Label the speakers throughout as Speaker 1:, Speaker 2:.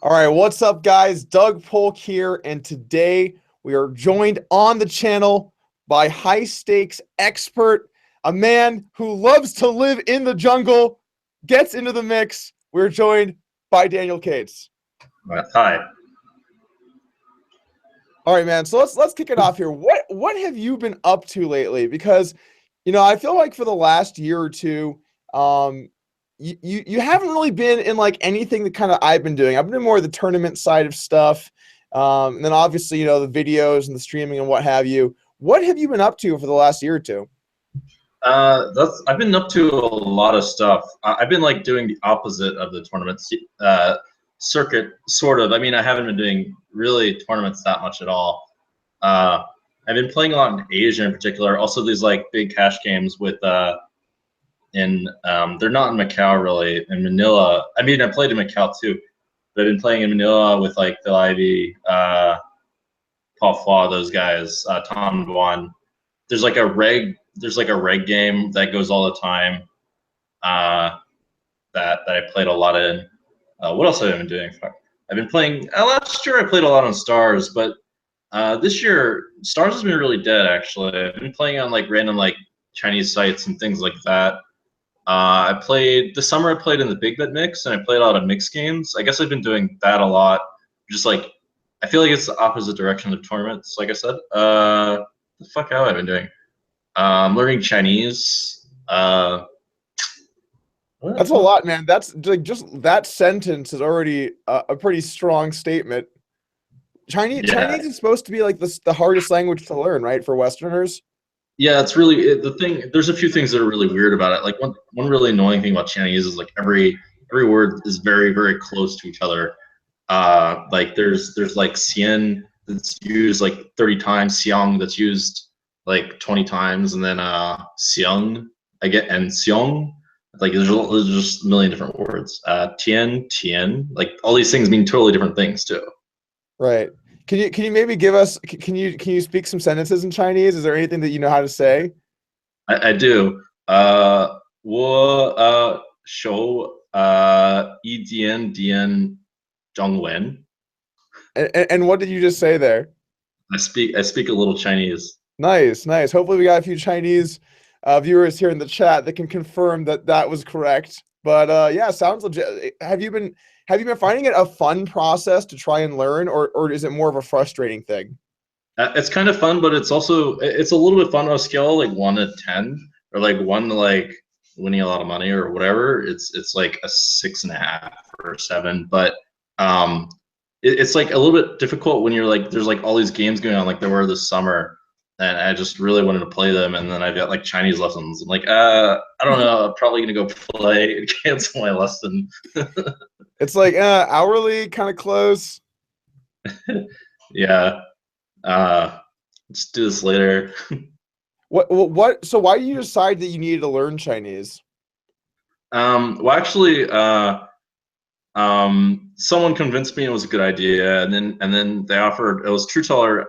Speaker 1: All right, what's up, guys? Doug Polk here, and today we are joined on the channel by high stakes expert, a man who loves to live in the jungle, gets into the mix. We're joined by Daniel Cates.
Speaker 2: Hi.
Speaker 1: All right, man. So let's kick it off here. What have you been up to lately? Because I feel like for the last year or two, um, you haven't really been in like anything that kind of I've been doing. I've been more of the tournament side of stuff. And then obviously, the videos and the streaming and what have you. What have you been up to for the last year or two?
Speaker 2: I've been up to a lot of stuff. I've been like doing the opposite of the tournament circuit, sort of. I mean, I haven't been doing really tournaments that much at all. I've been playing a lot in Asia in particular. Also, these like big cash games with they're not in Macau really. In Manila, I mean, I played in Macau too, but I've been playing in Manila with like Phil Ivey, Paul, those guys, Tom Dwan. There's like a reg game that goes all the time that I played a lot in. What else have I been doing? I've been playing. Last year I played a lot on Stars, but this year Stars has been really dead. Actually, I've been playing on like random like Chinese sites and things like that. I played this summer. I played in the Big Bet Mix, and I played a lot of mixed games. I guess I've been doing that a lot. Just like I feel like it's the opposite direction of tournaments. Like I said, the fuck how have I been doing? Learning Chinese.
Speaker 1: That's a lot, man. That's like just that sentence is already a pretty strong statement. Chinese is supposed to be like the hardest language to learn, right, for Westerners?
Speaker 2: Yeah, it's really the thing. There's a few things that are really weird about it. Like one really annoying thing about Chinese is like every word is very close to each other. Like there's like xian that's used like 30 times, xiang that's used like 20 times, and then xiang and xiong. Like there's just a million different words. Tian, like all these things mean totally different things too.
Speaker 1: Right. Can you maybe give us can you speak some sentences in Chinese? Is there anything that you know how to say?
Speaker 2: I do. 我手一点 Jungleman.
Speaker 1: And what did you just say there?
Speaker 2: I speak a little Chinese.
Speaker 1: Nice, nice. Hopefully we got a few Chinese viewers here in the chat that can confirm that that was correct. But yeah, sounds legit. Have you been finding it a fun process to try and learn, or is it more of a frustrating thing?
Speaker 2: It's kind of fun, but it's a little bit fun on a scale like 1 to 10, or like 1 to like winning a lot of money or whatever. It's like a 6.5 or 7, but it's like a little bit difficult when you're like there's like all these games going on like there were this summer, and I just really wanted to play them, and then I got like Chinese lessons. I'm like, I don't know, I'm probably gonna go play and cancel my lesson.
Speaker 1: It's like hourly, kind of close.
Speaker 2: Yeah. Let's do this later.
Speaker 1: What? So why did you decide that you needed to learn Chinese?
Speaker 2: Well, actually, someone convinced me it was a good idea, and then they offered. It was Trueteller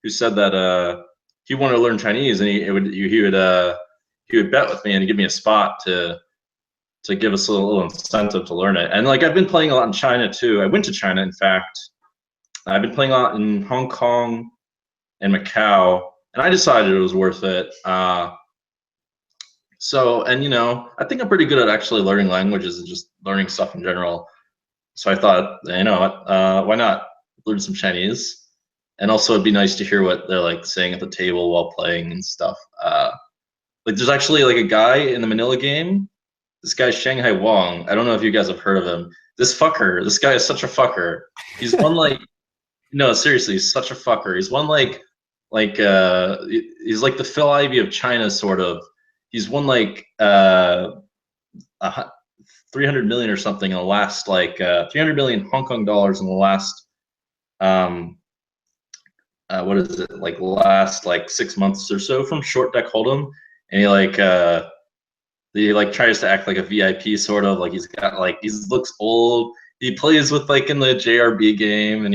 Speaker 2: who said that he wanted to learn Chinese, and he would bet with me and give me a spot to give us a little incentive to learn it. And like I've been playing a lot in China too. I went to China, in fact. I've been playing a lot in Hong Kong and Macau, and I decided it was worth it. So, and I think I'm pretty good at actually learning languages and just learning stuff in general. So I thought, why not learn some Chinese? And also, it'd be nice to hear what they're like saying at the table while playing and stuff. Like, there's actually like a guy in the Manila game. This guy's Shanghai Wong. I don't know if you guys have heard of him. This guy is such a fucker. He's won like, no, seriously, he's such a fucker. He's won like he's like the Phil Ivey of China, sort of. He's won like 300 million or something in the last 300 million Hong Kong dollars in the last what is it, like last like 6 months or so from short deck holdem, and he tries to act like a VIP, sort of like he looks old. He plays with like in the JRB game, and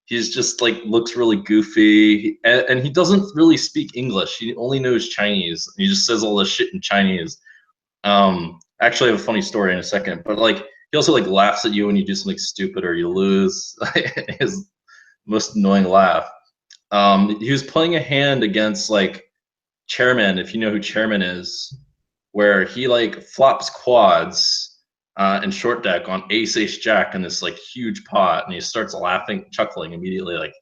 Speaker 2: he's just like looks really goofy, and he doesn't really speak English. He only knows Chinese. He just says all this shit in Chinese. Actually, I have a funny story in a second, but like he also like laughs at you when you do something stupid or you lose. His most annoying laugh. He was playing a hand against like Chairman, if you know who Chairman is, where he like flops quads and short deck on ace jack in this like huge pot, and he starts laughing, chuckling immediately, like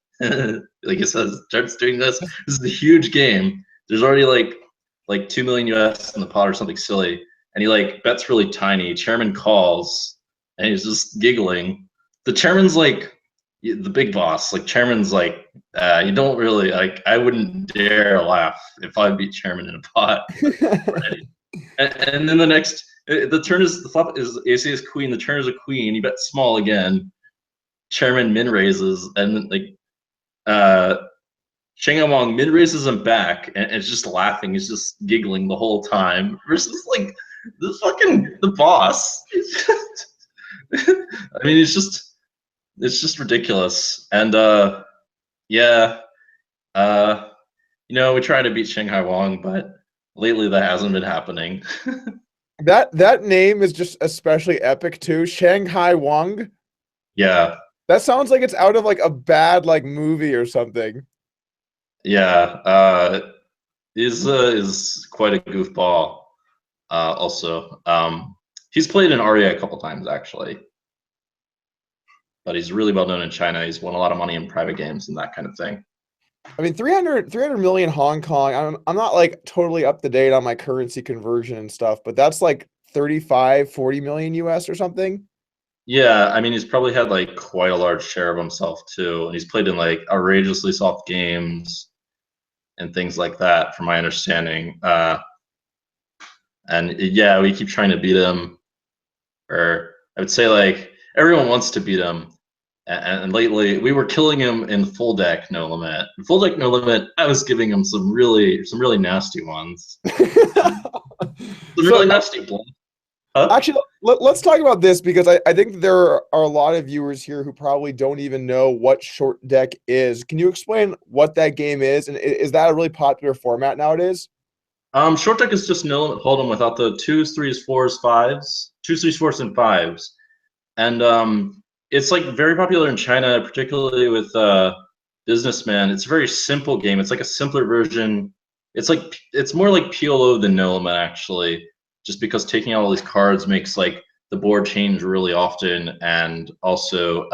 Speaker 2: like he says, starts doing this. This is a huge game. There's already like 2 million US in the pot or something silly, and he like bets really tiny. Chairman calls, and he's just giggling. The chairman's like the big boss. Like Chairman's like, you don't really like. I wouldn't dare laugh if I beat Chairman in a pot already. And then the next, the turn is the flop is ace is queen. The turn is a queen. You bet small again. Chairman min raises, and like Shanghai Wong min raises him back, and it's just laughing. He's just giggling the whole time. Versus like the boss. I mean, it's just ridiculous. And yeah, we try to beat Shanghai Wong, but lately that hasn't been happening.
Speaker 1: That name is just especially epic too. Shanghai Wong.
Speaker 2: Yeah,
Speaker 1: That sounds like it's out of like a bad like movie or something.
Speaker 2: yeah. Is quite a goofball. Also, he's played in Aria a couple times actually, but he's really well known in China. He's won a lot of money in private games and that kind of thing.
Speaker 1: I mean, 300 million Hong Kong. I'm not like totally up to date on my currency conversion and stuff, but that's like 35, 40 million US or something.
Speaker 2: Yeah, I mean, he's probably had like quite a large share of himself too, and he's played in like outrageously soft games and things like that, from my understanding. And yeah, we keep trying to beat him, or I would say like everyone wants to beat him. And lately, we were killing him in full deck no limit. In full deck no limit, I was giving him some really nasty ones, some
Speaker 1: So
Speaker 2: really nasty bluffs. Huh?
Speaker 1: actually, let's talk about this because I think there are a lot of viewers here who probably don't even know what short deck is. Can you explain what that game is? And is that a really popular format nowadays?
Speaker 2: Short deck is just no limit hold'em without the twos, threes, fours, fives, twos, threes, fours, and fives. And it's like very popular in China, particularly with businessmen. It's a very simple game. It's like a simpler version. It's more like PLO than no limit actually, just because taking out all these cards makes like the board change really often, and also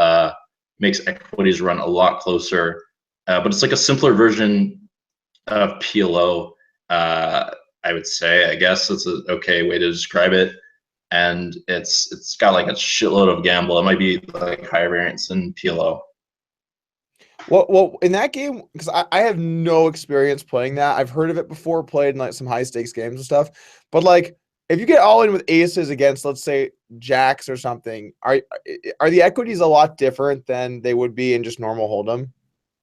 Speaker 2: makes equities run a lot closer. But it's like a simpler version of PLO. Uh, I would say, I guess that's an okay way to describe it. And it's got like a shitload of gamble. It might be like higher variance than PLO.
Speaker 1: Well, in that game, because I have no experience playing that. I've heard of it before, played in like some high stakes games and stuff. But like, if you get all in with aces against, let's say, jacks or something, are the equities a lot different than they would be in just normal hold'em?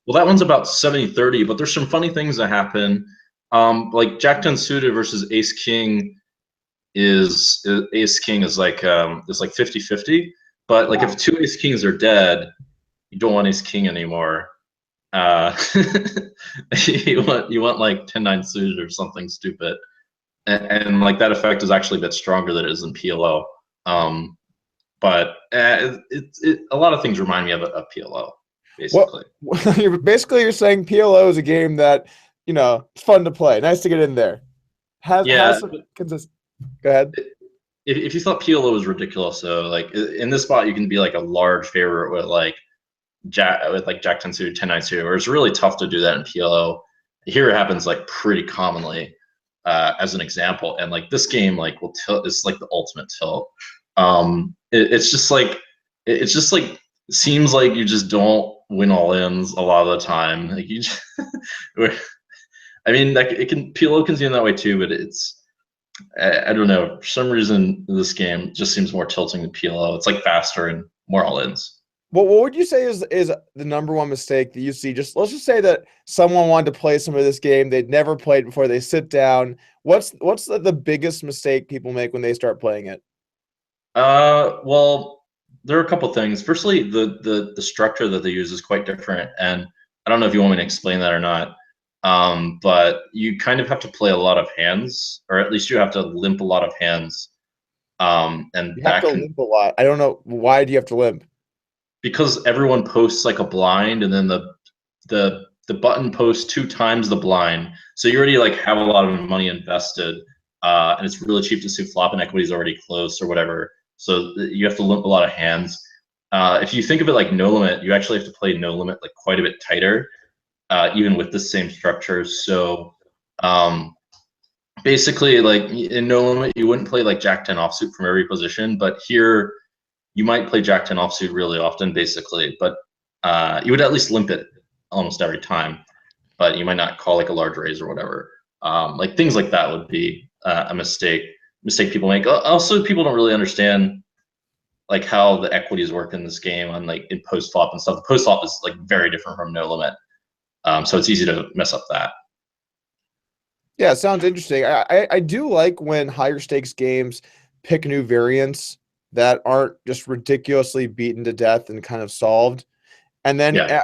Speaker 2: Well, that one's about 70-30, but there's some funny things that happen. Like Jack 10 suited versus Ace King is Ace King is like 50-50. But like if two Ace Kings are dead, you don't want Ace King anymore. Uh, you want like 10-9 suited or something stupid, and like that effect is actually a bit stronger than it is in PLO. But a lot of things remind me of a PLO,
Speaker 1: Well,
Speaker 2: basically.
Speaker 1: you're saying PLO is a game that it's fun to play, nice to get in there. Has
Speaker 2: Yeah,
Speaker 1: some consist. Go ahead.
Speaker 2: if you thought PLO was ridiculous, so like in this spot you can be like a large favorite Jack 10 suited, 10-9 suited, where it's really tough to do that in PLO. Here it happens like pretty commonly, as an example. And like this game like will tilt. It's like the ultimate tilt. It's just like seems like you just don't win all ins a lot of the time. Like you, just, I mean, like it can PLO can seem that way too, but I don't know. For some reason, this game just seems more tilting to PLO. It's like faster and more all ins.
Speaker 1: Well, what would you say is the number one mistake that you see? Just let's just say that someone wanted to play some of this game they'd never played before. They sit down. What's the biggest mistake people make when they start playing it?
Speaker 2: Well, there are a couple things. Firstly, the structure that they use is quite different, and I don't know if you want me to explain that or not. But you kind of have to play a lot of hands, or at least you have to limp a lot of hands And
Speaker 1: You have
Speaker 2: that
Speaker 1: to
Speaker 2: can,
Speaker 1: limp a lot. I don't know why do you have to limp?
Speaker 2: because everyone posts like a blind, and then the button posts 2 times the blind, so you already like have a lot of money invested, and it's really cheap to see flop and equity's already close or whatever. So you have to limp a lot of hands. If you think of it like no limit, you actually have to play no limit like quite a bit tighter, even with the same structure. So um, basically, like in no limit, you wouldn't play like Jack 10 offsuit from every position, but here you might play Jack 10 offsuit really often, basically. But you would at least limp it almost every time, but you might not call like a large raise or whatever. Like things like that would be a mistake people make. Also, people don't really understand like how the equities work in this game on like in post flop and stuff. The post flop is like very different from no limit, so it's easy to mess up that.
Speaker 1: Yeah, it sounds interesting. I do like when higher stakes games pick new variants that aren't just ridiculously beaten to death and kind of solved. And then
Speaker 2: Yeah,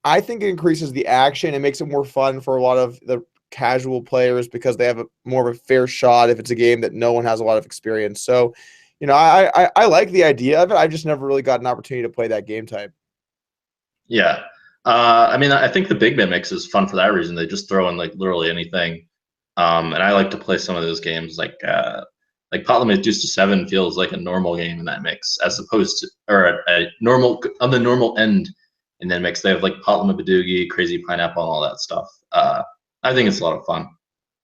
Speaker 1: I think it increases the action. It makes it more fun for a lot of the casual players because they have more of a fair shot if it's a game that no one has a lot of experience. So, I like the idea of it. I've just never really got an opportunity to play that game type.
Speaker 2: yeah. I mean, I think the big man mix is fun for that reason. They just throw in like literally anything, and I like to play some of those games like pot limit deuce to seven feels like a normal game in that mix, as opposed to or a normal on the normal end in that mix. They have like pot limit badoogie, crazy pineapple, and all that stuff. I think it's a lot of fun.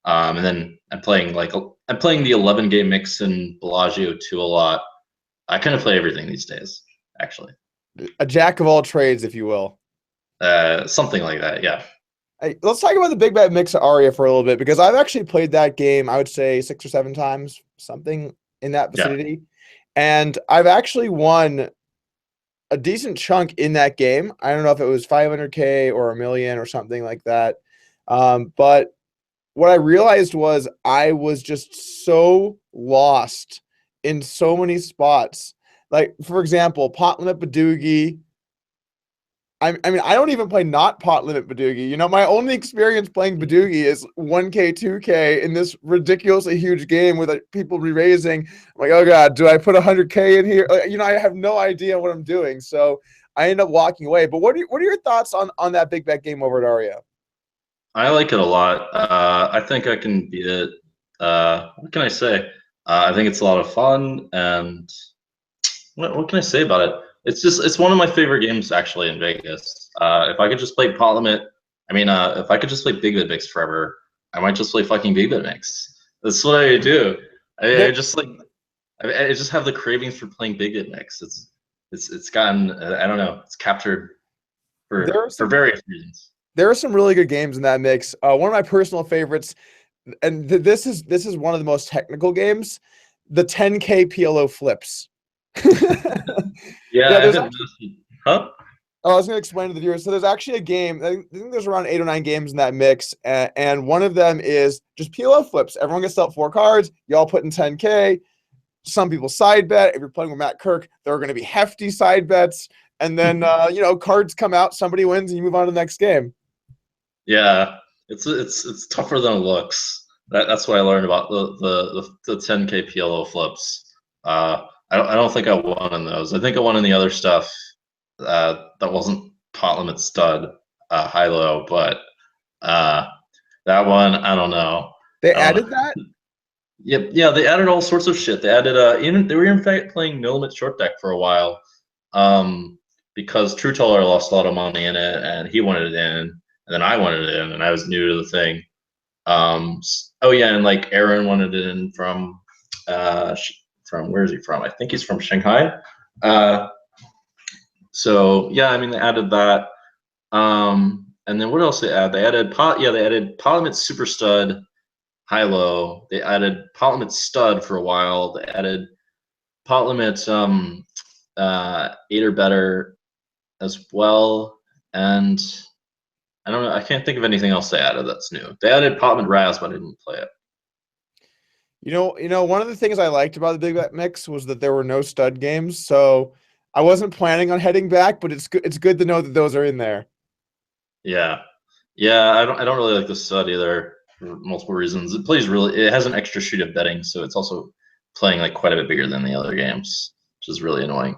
Speaker 2: And then I'm playing the 11 game mix in Bellagio 2 a lot. I kind of play everything these days, actually.
Speaker 1: A jack of all trades, if you will.
Speaker 2: Something like that. Yeah.
Speaker 1: Hey, let's talk about the big bet mix of Aria for a little bit because I've actually played that game, I would say 6 or 7 times, something in that
Speaker 2: Yeah.
Speaker 1: vicinity. And I've actually won a decent chunk in that game. I don't know if it was 500K or a million or something like that. But what I realized was I was just so lost in so many spots. Like, for example, pot limit Badoogie. I mean, I don't even play not pot limit Badoogie. My only experience playing Badoogie is 1K, 2K in this ridiculously huge game with people re-raising. I'm like, oh God, do I put 100K in here? I have no idea what I'm doing. So I end up walking away. But what are your thoughts on that big bet game over at Aria?
Speaker 2: I like it a lot. I think I can beat it. What can I say? I think it's a lot of fun, and what can I say about it? It's one of my favorite games actually in Vegas. If I could just play pot limit, if I could just play Big Bet Mix forever, I might just play fucking Big Bet Mix. That's what I do. I
Speaker 1: There,
Speaker 2: just like I just have the cravings for playing Big Bet Mix. It's gotten I don't know. It's captured
Speaker 1: there are
Speaker 2: for
Speaker 1: some
Speaker 2: various reasons.
Speaker 1: there are some really good games in that mix. One of my personal favorites, and this is one of the most technical games, the 10K PLO flips.
Speaker 2: Yeah,
Speaker 1: Yeah,
Speaker 2: I
Speaker 1: there's
Speaker 2: haven't.
Speaker 1: actually.
Speaker 2: Huh?
Speaker 1: Oh, I was going to explain to the viewers. So there's actually a game. I think there's around 8 or 9 games in that mix, and one of them is just PLO flips. Everyone gets dealt 4 cards. Y'all put in 10K. Some people side bet. If you're playing with Matt Kirk, there are going to be hefty side bets, and then cards come out. Somebody wins, and you move on to the next game.
Speaker 2: Yeah, it's tougher than it looks. That's what I learned about the 10K PLO flips. I don't think I won in those. I think I won in the other stuff that wasn't pot limit stud high low, but uh, that one I don't know.
Speaker 1: They
Speaker 2: I don't know.
Speaker 1: added that.
Speaker 2: Yep, yeah, they added all sorts of shit. They added even they were in fact playing no limit short deck for a while, um, because True Taller lost a lot of money in it, and he wanted it in, and then I wanted it in, and I was new to the thing. Oh yeah, and like Aaron wanted it in from where is he from? I think he's from Shanghai. Uh, so yeah, I mean they added that. And then what else they add? They added pot. Yeah, they added Parliament Super Stud high low. They added Parliament Stud for a while. They added Parliament 8 or better as well. And I don't know. I can't think of anything else they added that's new. They added Parliament Raz, but I didn't play it.
Speaker 1: One of the things I liked about the Big Bet mix was that there were no stud games, so I wasn't planning on heading back, but it's good. It's good to know that those are in there.
Speaker 2: Yeah, yeah. I don't really like the stud either for multiple reasons. It has an extra sheet of betting, so it's also playing like quite a bit bigger than the other games, which is really annoying.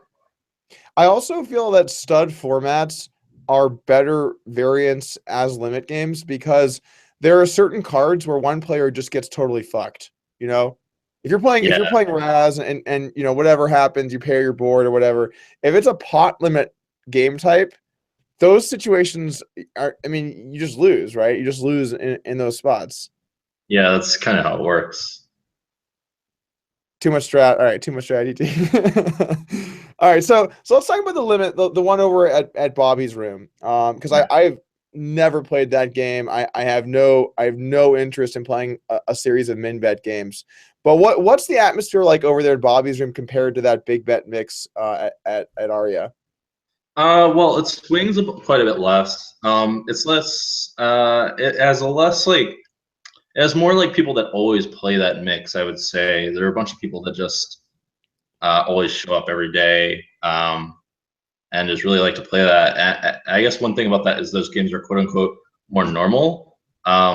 Speaker 1: I also feel that stud formats are better variants as limit games because there are certain cards where one player just gets totally fucked. You know, if
Speaker 2: Yeah,
Speaker 1: you're playing Raz and you know whatever happens, you pair your board or whatever. If it's a pot limit game type, those situations are. I mean, you just lose, right? You just lose in those spots.
Speaker 2: yeah, that's kind of how it works.
Speaker 1: Too much strat. All right, too much strategy. All right, so let's talk about the limit, the one over at Bobby's room. Because I've never played that game. I have no interest in playing a series of min bet games. But what's the atmosphere like over there at Bobby's room compared to that big bet mix at Aria?
Speaker 2: Well, it swings quite a bit less. It's less. It has a less like. It has more like people that always play that mix. I would say there are a bunch of people that just always show up every day. And just really like to play that. I guess one thing about that is those games are quote unquote more normal. I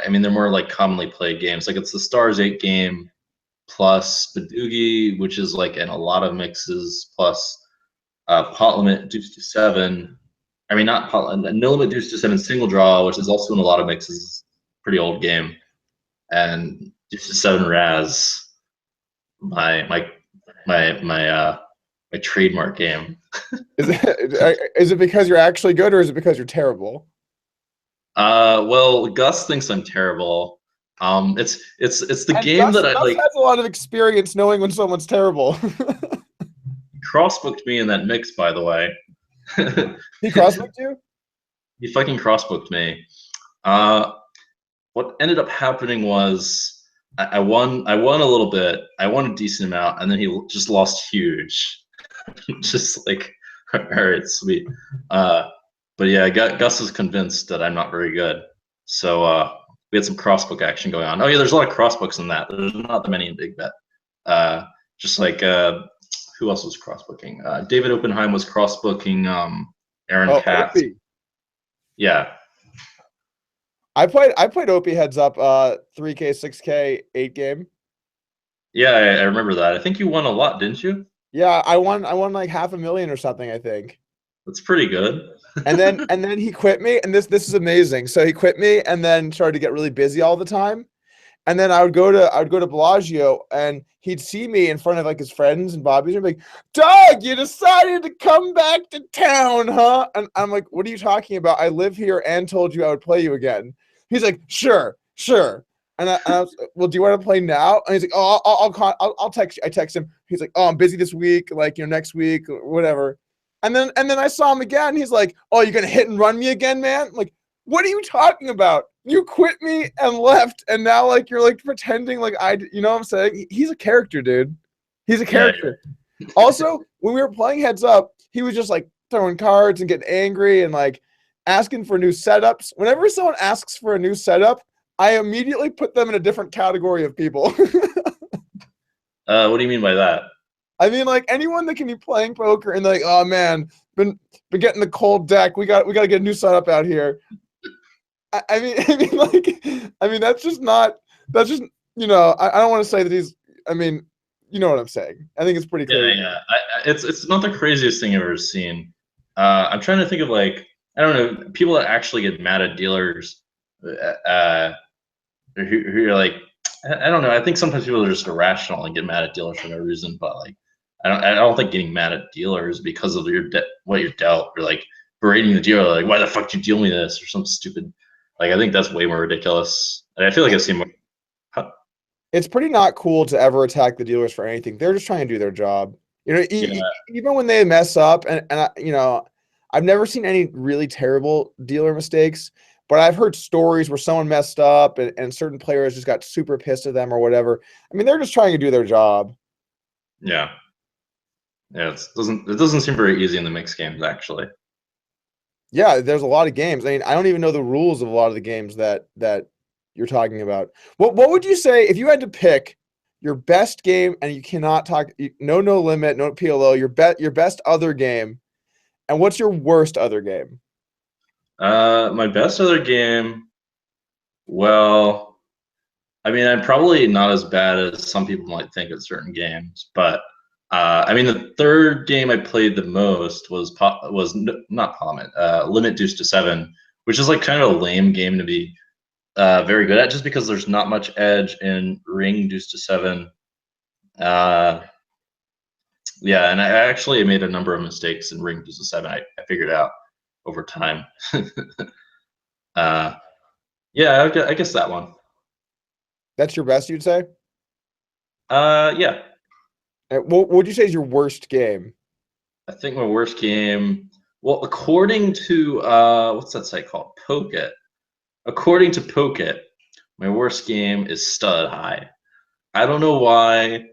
Speaker 2: mean, they're more like commonly played games. Like it's the Stars 8 game plus Badoogie, which is like in a lot of mixes, plus Pot Limit Deuce to 7. I mean, not Pot Limit, No Limit Deuce to 7 single draw, which is also in a lot of mixes. Pretty old game. And Deuce to 7 Raz, my my my trademark game.
Speaker 1: Is it because you're actually good or is it because you're terrible?
Speaker 2: Well, Gus thinks I'm terrible. It's the
Speaker 1: And
Speaker 2: game that I
Speaker 1: Gus
Speaker 2: like.
Speaker 1: has a lot of experience knowing when someone's terrible.
Speaker 2: Crossbooked me in that mix, by the way.
Speaker 1: He crossbooked you?
Speaker 2: He fucking crossbooked me. Uh, what ended up happening was I won. I won a little bit. I won a decent amount, and then he just lost huge. Just like, all right, sweet. But yeah, Gus is convinced that I'm not very good. So we had some crossbook action going on. Oh yeah, there's a lot of crossbooks in that. There's not that many in Big Bet. Just like who else was crossbooking? David Oppenheim was crossbooking Aaron
Speaker 1: Oh,
Speaker 2: Katz.
Speaker 1: Opie.
Speaker 2: Yeah.
Speaker 1: I played Opie heads up 3K, 6K, 8 game.
Speaker 2: Yeah, I remember that. I think you won a lot, didn't you?
Speaker 1: Yeah, I won like $500,000 or something, I think.
Speaker 2: That's pretty good.
Speaker 1: And then he quit me, and this is amazing. So he quit me and then started to get really busy all the time. And then I would go to Bellagio and he'd see me in front of like his friends and Bobby's and be like, Doug, you decided to come back to town, huh? And I'm like, what are you talking about? I live here and told you I would play you again. He's like, sure, sure. And I was, well, do you want to play now? And he's like, oh, I'll text you. I text him. He's like, oh, I'm busy this week, like, you know, next week, or whatever. And then I saw him again. He's like, oh, you're gonna hit and run me again, man? I'm like, what are you talking about? You quit me and left, and now like you're like pretending like you know what I'm saying? He's a character, dude. He's a
Speaker 2: Yeah.
Speaker 1: character. Also, when we were playing heads up, he was just like throwing cards and getting angry and like asking for new setups. Whenever someone asks for a new setup, I immediately put them in a different category of people.
Speaker 2: What do you mean by that?
Speaker 1: I mean, like anyone that can be playing poker and like, oh man, been getting the cold deck. We got to get a new setup out here. I mean, that's just not. That's just you know. I don't want to say that he's. I mean, you know what I'm saying. I think it's pretty clear.
Speaker 2: Yeah. It's not the craziest thing I've ever seen. I'm trying to think of like I don't know people that actually get mad at dealers. Who are like I don't know. I think sometimes people are just irrational and get mad at dealers for no reason. But like I don't think getting mad at dealers because of what you're dealt or like berating the dealer like why the fuck did you deal me this or some stupid like I think that's way more ridiculous. And I feel like I've seen more.
Speaker 1: It's pretty not cool to ever attack the dealers for anything. They're just trying to do their job. You know,
Speaker 2: Yeah.
Speaker 1: even when they mess up, you know, I've never seen any really terrible dealer mistakes, but I've heard stories where someone messed up and certain players just got super pissed at them or whatever. I mean, they're just trying to do their job.
Speaker 2: Yeah. Yeah. It doesn't seem very easy in the mixed games actually.
Speaker 1: Yeah, there's a lot of games. I mean, I don't even know the rules of a lot of the games that you're talking about. What would you say if you had to pick your best game and you cannot talk no limit, no PLO, your best other game, and what's your worst other game?
Speaker 2: My best other game, well, I mean, I'm probably not as bad as some people might think at certain games, but I mean, the third game I played the most not Parliament, Limit Deuce to Seven, which is like kind of a lame game to be very good at, just because there's not much edge in Ring Deuce to Seven. Yeah, and I actually made a number of mistakes in Ring Deuce to Seven. I figured out over time. uh, yeah, I guess that one.
Speaker 1: That's your best, you'd say?
Speaker 2: Yeah.
Speaker 1: And what would you say is your worst game?
Speaker 2: I think my worst game. Well, according to what's that site called? PokerStars. According to PokerStars, my worst game is Stud High. I don't know why,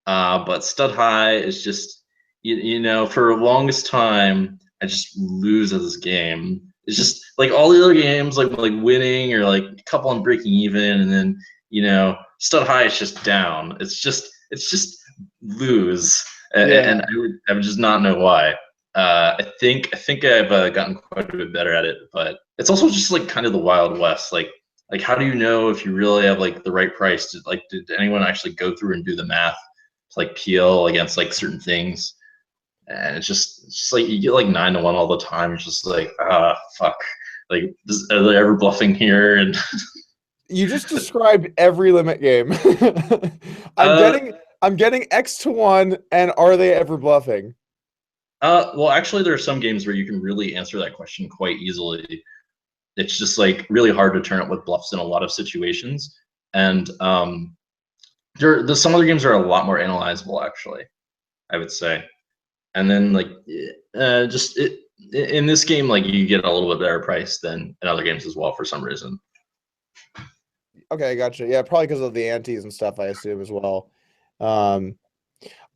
Speaker 2: but Stud High is just you know, for the longest time I just lose at this game. It's just like all the other games, like winning or like a couple on breaking even, and then you know, Stud High is just down. It's just lose,
Speaker 1: Yeah.
Speaker 2: and I would just not know why. I think I've gotten quite a bit better at it, but it's also just like kind of the Wild West. Like how do you know if you really have like the right price? Did anyone actually go through and do the math to like peel against like certain things? And it's just like you get like 9 to 1 all the time. It's just like fuck. Like are they ever bluffing here? And
Speaker 1: You just described every limit game. I'm
Speaker 2: uh
Speaker 1: getting I'm getting X to 1, and are they ever bluffing?
Speaker 2: well, actually, there are some games where you can really answer that question quite easily. It's just like really hard to turn up with bluffs in a lot of situations, and some other games are a lot more analyzable. Actually, I would say, and then like just in this game, like you get a little bit better price than in other games as well for some reason.
Speaker 1: Okay, gotcha. Yeah, probably because of the antes and stuff, I assume as well. Um,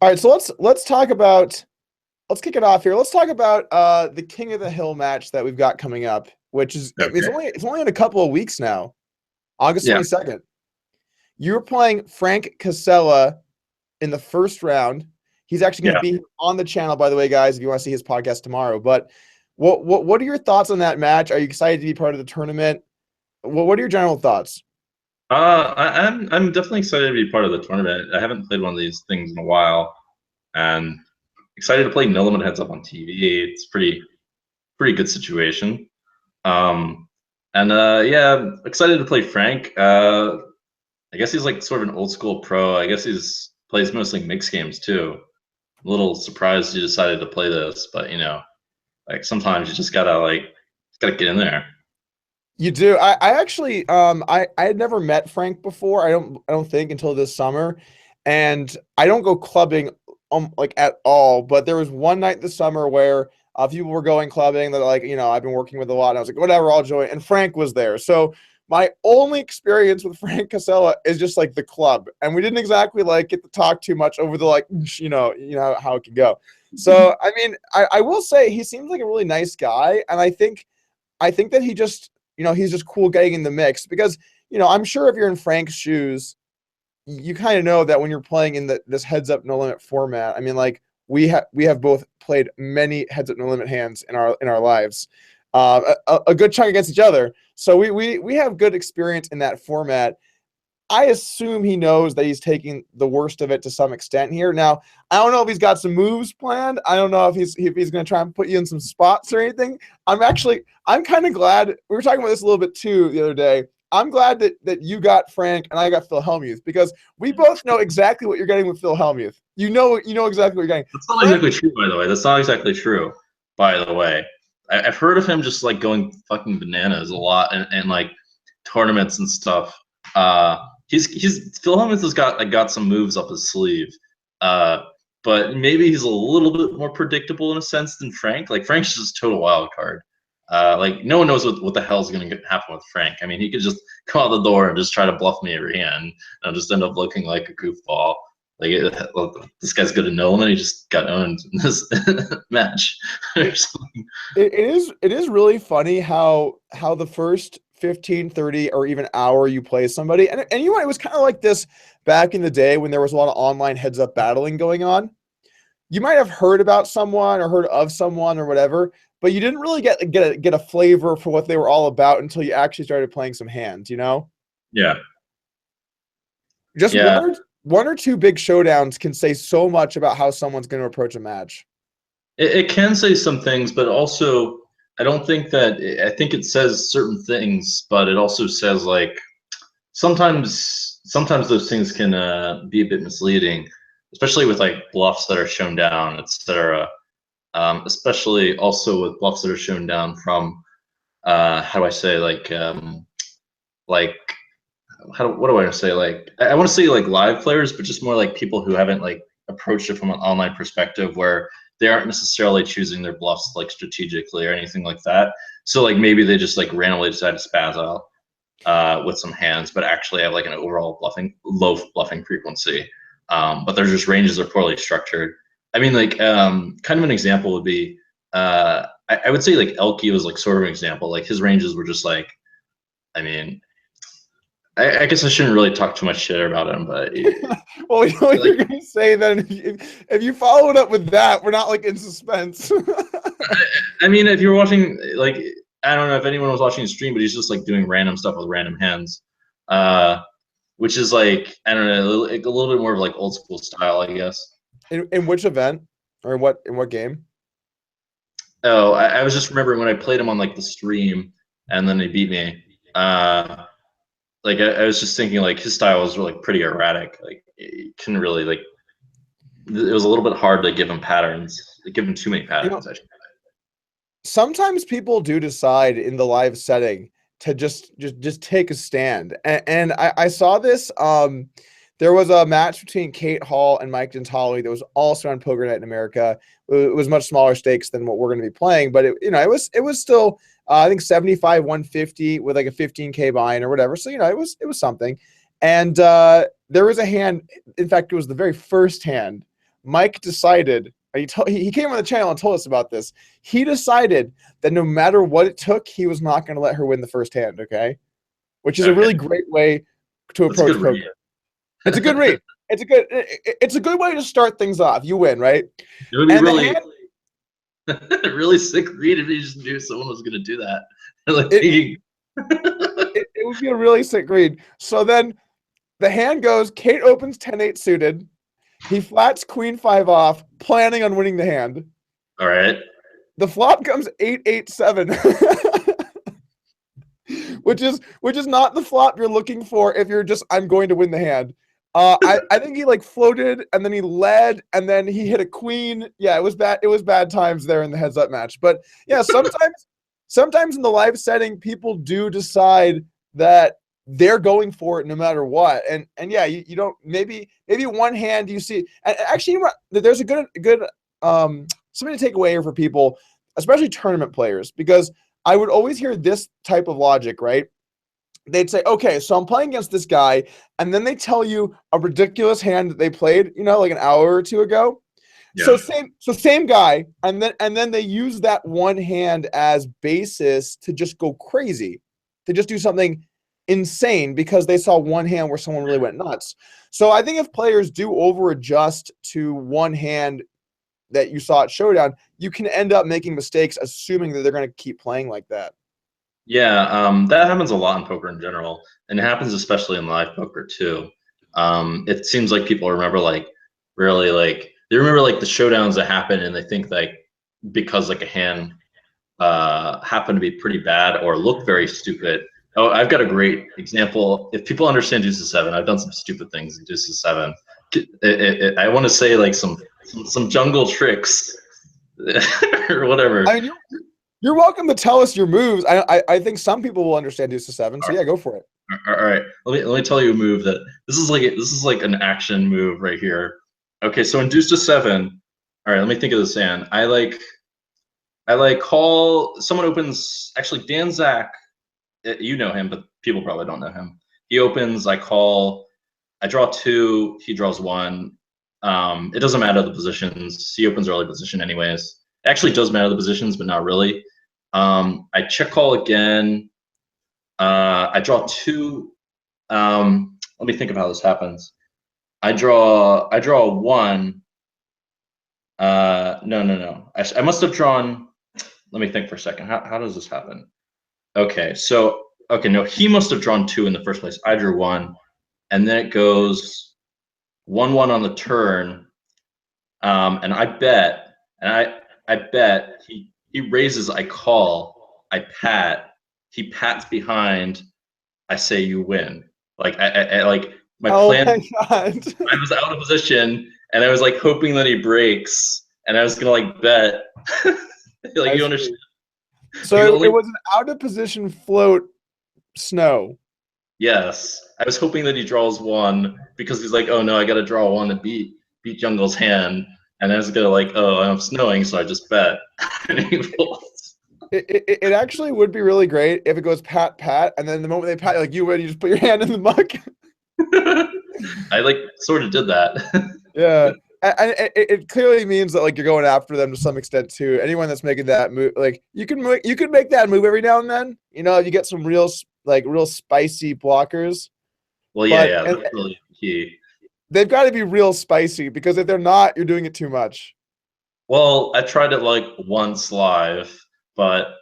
Speaker 1: all right, so let's kick it off here. Let's talk about the King of the Hill match that we've got coming up, which is
Speaker 2: Okay.
Speaker 1: it's only in a couple of weeks now. August
Speaker 2: Yeah.
Speaker 1: 22nd. You're playing Frank Casella in the first round. He's actually going to
Speaker 2: Yeah.
Speaker 1: be on the channel, by the way, guys, if you want to see his podcast tomorrow. But what are your thoughts on that match? Are you excited to be part of the tournament? What are your general thoughts?
Speaker 2: I'm definitely excited to be part of the tournament. I haven't played one of these things in a while, and excited to play No Limit Heads Up on TV. It's pretty good situation. Um, and yeah, excited to play Frank. I guess he's like sort of an old school pro. I guess he's plays mostly mixed games too. I'm a little surprised he decided to play this, but you know, like sometimes you just gotta get in there.
Speaker 1: You do. I actually I had never met Frank before. I don't think until this summer, and I don't go clubbing like at all. But there was one night this summer where people were going clubbing. That like I've been working with a lot. And I was like whatever, I'll join. And Frank was there. So my only experience with Frank Casella is just like the club, and we didn't exactly like get to talk too much over the like you know how it can go. So I mean I will say he seems like a really nice guy, and I think that he just he's just cool getting in the mix because, I'm sure if you're in Frank's shoes, you kind of know that when you're playing in this heads up no limit format. I mean, like we have both played many heads up no limit hands in our lives, a good chunk against each other. So we have good experience in that format. I assume he knows that he's taking the worst of it to some extent here. Now, I don't know if he's got some moves planned. I don't know if he's going to try and put you in some spots or anything. I'm kind of glad we were talking about this a little bit too the other day. I'm glad that you got Frank and I got Phil Hellmuth because we both know exactly what you're getting with Phil Hellmuth. You know exactly what you're getting.
Speaker 2: That's not
Speaker 1: Frank,
Speaker 2: exactly true, by the way. That's not exactly true, by the way. I've heard of him just like going fucking bananas a lot and like tournaments and stuff. He's Phil Hellmuth has got some moves up his sleeve. Uh, but maybe he's a little bit more predictable in a sense than Frank. Like Frank's just a total wild card. Like no one knows what the hell's going to happen with Frank. I mean, he could just come out the door and just try to bluff me every hand, and I'll just end up looking like a goofball. Like this guy's good to know, and then he just got owned in this match or
Speaker 1: it,
Speaker 2: something.
Speaker 1: it is really funny how the first 15, 30, or even hour you play somebody, and it was kind of like this back in the day when there was a lot of online heads up battling going on. You might have heard about someone or heard of someone or whatever, but you didn't really get a flavor for what they were all about until you actually started playing some hands,
Speaker 2: Yeah,
Speaker 1: Just
Speaker 2: Yeah,
Speaker 1: one or two big showdowns can say so much about how someone's going to approach a match.
Speaker 2: it can say some things, but also I don't think that I think it says certain things, but it also says like sometimes those things can be a bit misleading, especially with like bluffs that are shown down, etc. Especially also with bluffs that are shown down from how do I say like what do I want to say? Like I want to say like live players, but just more like people who haven't like approached it from an online perspective where they aren't necessarily choosing their bluffs like strategically or anything like that. So like maybe they just like randomly decide to spaz out with some hands, but actually have like an overall low bluffing frequency. But their just ranges are poorly structured. I mean, like kind of an example would be I would say like Elky was like sort of an example. Like his ranges were just like, I mean, I guess I shouldn't really talk too much shit about him, but
Speaker 1: Well, you know what
Speaker 2: like
Speaker 1: you're going to say then. If you follow it up with that, we're not like in suspense.
Speaker 2: I mean, if you're watching, like, I don't know if anyone was watching the stream, but he's just like doing random stuff with random hands, which is like I don't know, a little bit more of like old school style, I guess.
Speaker 1: In which event or in what game?
Speaker 2: Oh, I was just remembering when I played him on like the stream, and then he beat me. Like I was just thinking like his style was like pretty erratic. Like you couldn't really like. It was a little bit hard to give him patterns, give him too many
Speaker 1: You know,
Speaker 2: patterns. Actually.
Speaker 1: sometimes people do decide in the live setting to just take a stand, and I saw this. There was a match between Kate Hall and Mike Dentali that was also on Poker Night in America. It was much smaller stakes than what we're going to be playing, but it was still I think 75 150 with like a 15K buy-in or whatever. So it was something, and there was a hand. In fact, it was the very first hand. Mike decided. He came on the channel and told us about this. He decided that no matter what it took, he was not going to let her win the first hand. Okay, which is a
Speaker 2: Okay,
Speaker 1: really great way to
Speaker 2: that's a
Speaker 1: approach
Speaker 2: good
Speaker 1: poker.
Speaker 2: read.
Speaker 1: It's a good read. It's a good way to start things off. You win, right?
Speaker 2: It would be
Speaker 1: And the
Speaker 2: really,
Speaker 1: hand
Speaker 2: really sick read if you just knew someone was gonna do that. Like
Speaker 1: it, it would be a really sick read. So then the hand goes, Kate opens 10-8 suited. He flats queen 5 off, planning on winning the hand.
Speaker 2: all right.
Speaker 1: The flop comes 8-8-7. which is not the flop you're looking for if you're just I'm going to win the hand. I think he like floated and then he led and then he hit a queen. Yeah, it was bad. It was bad times there in the heads up match. But yeah, sometimes in the live setting, people do decide that they're going for it no matter what. And yeah, you don't maybe one hand you see. And actually, there's a good something to take away here for people, especially tournament players, because I would always hear this type of logic, right? They'd say, okay, so I'm playing against this guy, and then they tell you a ridiculous hand that they played, like an hour or two ago.
Speaker 2: Yeah.
Speaker 1: So same guy, and then they use that one hand as basis to just go crazy, to just do something insane because they saw one hand where someone really went nuts. So I think if players do over adjust to one hand that you saw at Showdown, you can end up making mistakes assuming that they're going to keep playing like that.
Speaker 2: Yeah, that happens a lot in poker in general, and it happens especially in live poker too. It seems like people remember like really like they remember like the showdowns that happen, and they think like because like a hand happened to be pretty bad or look very stupid. Oh, I've got a great example. If people understand Deuces Seven, I've done some stupid things in Deuces Seven. I want to say like some jungle tricks or whatever.
Speaker 1: I mean, you're welcome to tell us your moves. I think some people will understand Deuce to Seven. So yeah, go for it.
Speaker 2: All right, let me tell you a move that this is like an action move right here. Okay, so in Deuce to Seven. All right, let me think of this hand. I like call someone opens. Actually, Dan Zach, you know him, but people probably don't know him. He opens. I call. I draw two. He draws one. It doesn't matter the positions. He opens early position anyways. It actually does matter the positions, but not really. I check call again. I draw two. Let me think of how this happens. I draw a one. No. I must have drawn. Let me think for a second. How does this happen? Okay, so okay, no, he must have drawn two in the first place. I drew one, and then it goes 1-1 on the turn, and I bet, and I bet he raises, I call, I pat, he pats behind, I say you win. Like I like my
Speaker 1: Oh
Speaker 2: plan.
Speaker 1: my god.
Speaker 2: I was out of position, and I was like hoping that he breaks, and I was gonna like bet. Like
Speaker 1: I
Speaker 2: you
Speaker 1: see.
Speaker 2: understand? Like
Speaker 1: So it was an out of position float snow.
Speaker 2: yes, I was hoping that he draws one because he's like, oh no, I got to draw one to beat Jungle's hand, and I was gonna like, oh, I'm snowing, so I just bet. And he folds.
Speaker 1: It actually would be really great if it goes pat pat, and then the moment they pat, like you win, you just put your hand in the muck.
Speaker 2: I like sort of did that.
Speaker 1: Yeah, and it clearly means that like you're going after them to some extent too. Anyone that's making that move, like you can make that move every now and then. You know, you get some real spicy blockers,
Speaker 2: Well, yeah,
Speaker 1: but
Speaker 2: yeah, that's really key.
Speaker 1: they've got to be real spicy because if they're not, you're doing it too much.
Speaker 2: Well, I tried it like once live, but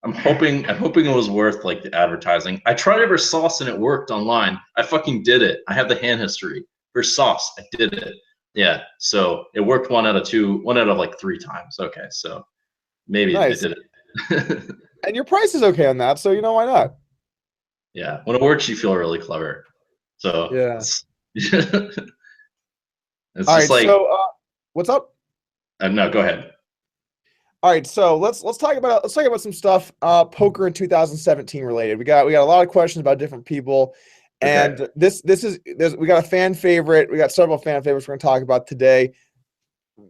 Speaker 2: I'm hoping it was worth like the advertising. I tried it for sauce and it worked online. I fucking did it. I have the hand history for sauce. I did it. Yeah, so it worked 1 out of 2, 1 out of like 3 times. Okay, so maybe I
Speaker 1: Nice,
Speaker 2: did it.
Speaker 1: and your price is okay on that, so you know why not?
Speaker 2: Yeah, when it works, you feel really clever. So
Speaker 1: Yeah.
Speaker 2: it's
Speaker 1: All
Speaker 2: just
Speaker 1: right.
Speaker 2: like
Speaker 1: So, what's up?
Speaker 2: no, go ahead.
Speaker 1: All right. So let's talk about some stuff poker in 2017 related. We got a lot of questions about different people,
Speaker 2: Okay.
Speaker 1: and we got a fan favorite. We got several fan favorites we're going to talk about today.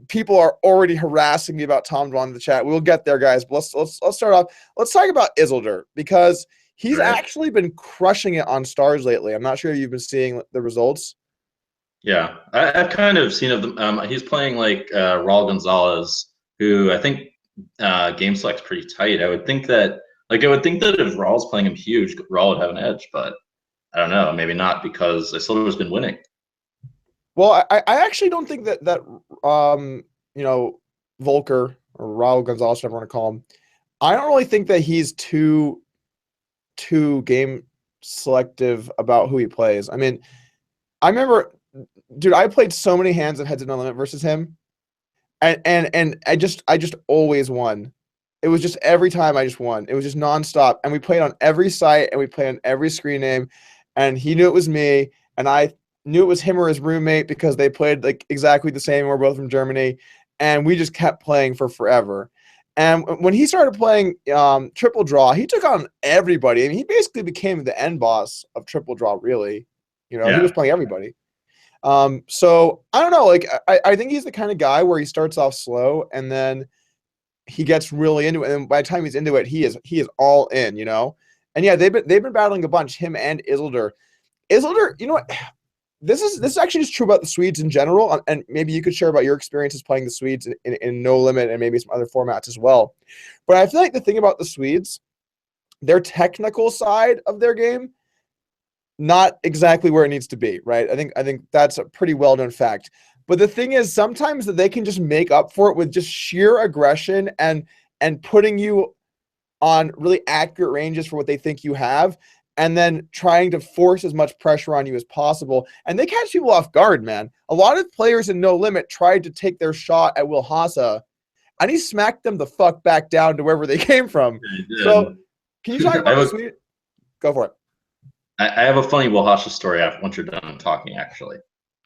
Speaker 1: People are already harassing me about Tom Dwan in the chat. We'll get there, guys. But let's start off. Let's talk about Isildur because he's
Speaker 2: Right.
Speaker 1: actually been crushing it on stars lately. I'm not sure if you've been seeing the results.
Speaker 2: Yeah, I've kind of seen of them. He's playing like Raul Gonzalez, who I think game select's pretty tight. I would think that if Raul's playing him huge, Raul would have an edge, but I don't know, maybe not because Isildur's been winning.
Speaker 1: Well, I actually don't think that you know, Volker or Raul Gonzalez, whatever you want to call him. I don't really think that he's too game selective about who he plays. I mean, I remember, dude, I played so many hands of Heads of No Limit versus him, and I just always won. It was just every time I just won. It was just nonstop, and we played on every site and we played on every screen name, and he knew it was me, and I knew it was him or his roommate because they played like exactly the same. We're both from Germany, and we just kept playing for forever. And when he started playing triple draw, he took on everybody. I mean, he basically became the end boss of triple draw. Really, you know, he was
Speaker 2: Yeah,
Speaker 1: playing everybody. So I don't know. Like I think he's the kind of guy where he starts off slow and then he gets really into it, and by the time he's into it, he is all in, you know. And yeah, they've been battling a bunch, him and Isildur. Isildur, you know what? This is actually just true about the Swedes in general, and maybe you could share about your experiences playing the Swedes in No Limit and maybe some other formats as well. But I feel like the thing about the Swedes, their technical side of their game, not exactly where it needs to be, right? I think that's a pretty well-known fact. But the thing is, sometimes that they can just make up for it with just sheer aggression and putting you on really accurate ranges for what they think you have, and then trying to force as much pressure on you as possible. And they catch people off guard, man. A lot of players in No Limit tried to take their shot at Will Hassa, and he smacked them the fuck back down to wherever they came from.
Speaker 2: I
Speaker 1: So,
Speaker 2: did.
Speaker 1: can you talk
Speaker 2: I,
Speaker 1: about the
Speaker 2: have a,
Speaker 1: Swede? Go for it.
Speaker 2: I have a funny Wahasha story after once you're done talking, actually.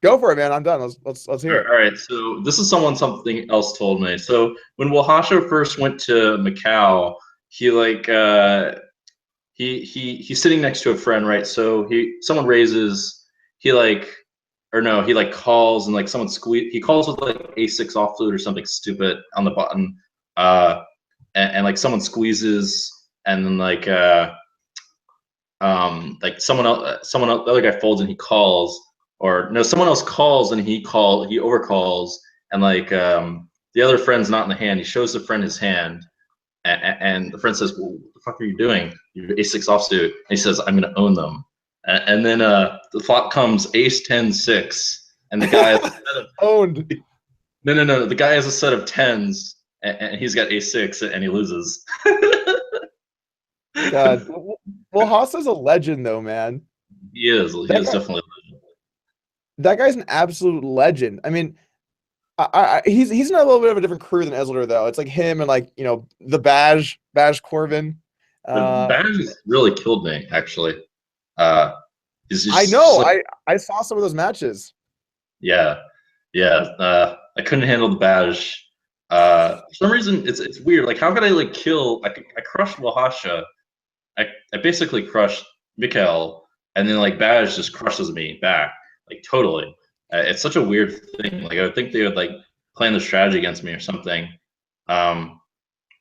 Speaker 1: Go for it, man. I'm done. Let's hear it.
Speaker 2: All right, so this is something else told me. So when Wahasha first went to Macau, he like he's sitting next to a friend, right? So someone raises, he like or no, he like calls and like someone he calls with like a6 offsuit or something stupid on the button, uh, and like someone squeezes and then like someone else, the other guy folds and he calls, or no, someone else calls and he overcalls, and like the other friend's not in the hand. He shows the friend his hand, and the friend says, well, "What the fuck are you doing? You have a6 offsuit." And he says, "I'm gonna own them." And then the flop comes ace 10 6, and the guy has a set of,
Speaker 1: Owned.
Speaker 2: no, the guy has a set of tens, and he's got a6 and he loses.
Speaker 1: God. Well, Haas is a legend, though, man.
Speaker 2: He is
Speaker 1: That guy,
Speaker 2: definitely.
Speaker 1: that guy's an absolute legend. I mean, he's in a little bit of a different crew than Isildur though. It's like him and like the Bash Corvin.
Speaker 2: The
Speaker 1: Uh,
Speaker 2: Badge really killed me, actually. Uh,
Speaker 1: I
Speaker 2: he's just
Speaker 1: know.
Speaker 2: like,
Speaker 1: I saw some of those matches.
Speaker 2: yeah, yeah. I couldn't handle the Badge. For some reason, it's weird. Like, how could I like kill? I crushed Wahasha. I basically crushed Mikhail, and then like Badge just crushes me back, like totally. It's such a weird thing. Like I would think they would like plan the strategy against me or something. Um,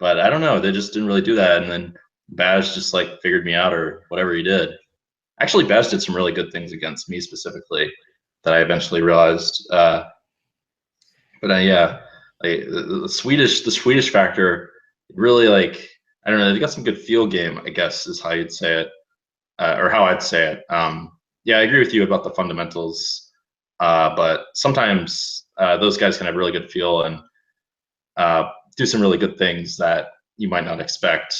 Speaker 2: but I don't know. They just didn't really do that, and then Badge just like figured me out or whatever he did. Actually, Badge did some really good things against me specifically that I eventually realized. But yeah, like the Swedish factor really like I don't know. They got some good field game, I guess is how you'd say it, or how I'd say it. Yeah, I agree with you about the fundamentals, but sometimes those guys can have really good feel and do some really good things that you might not expect.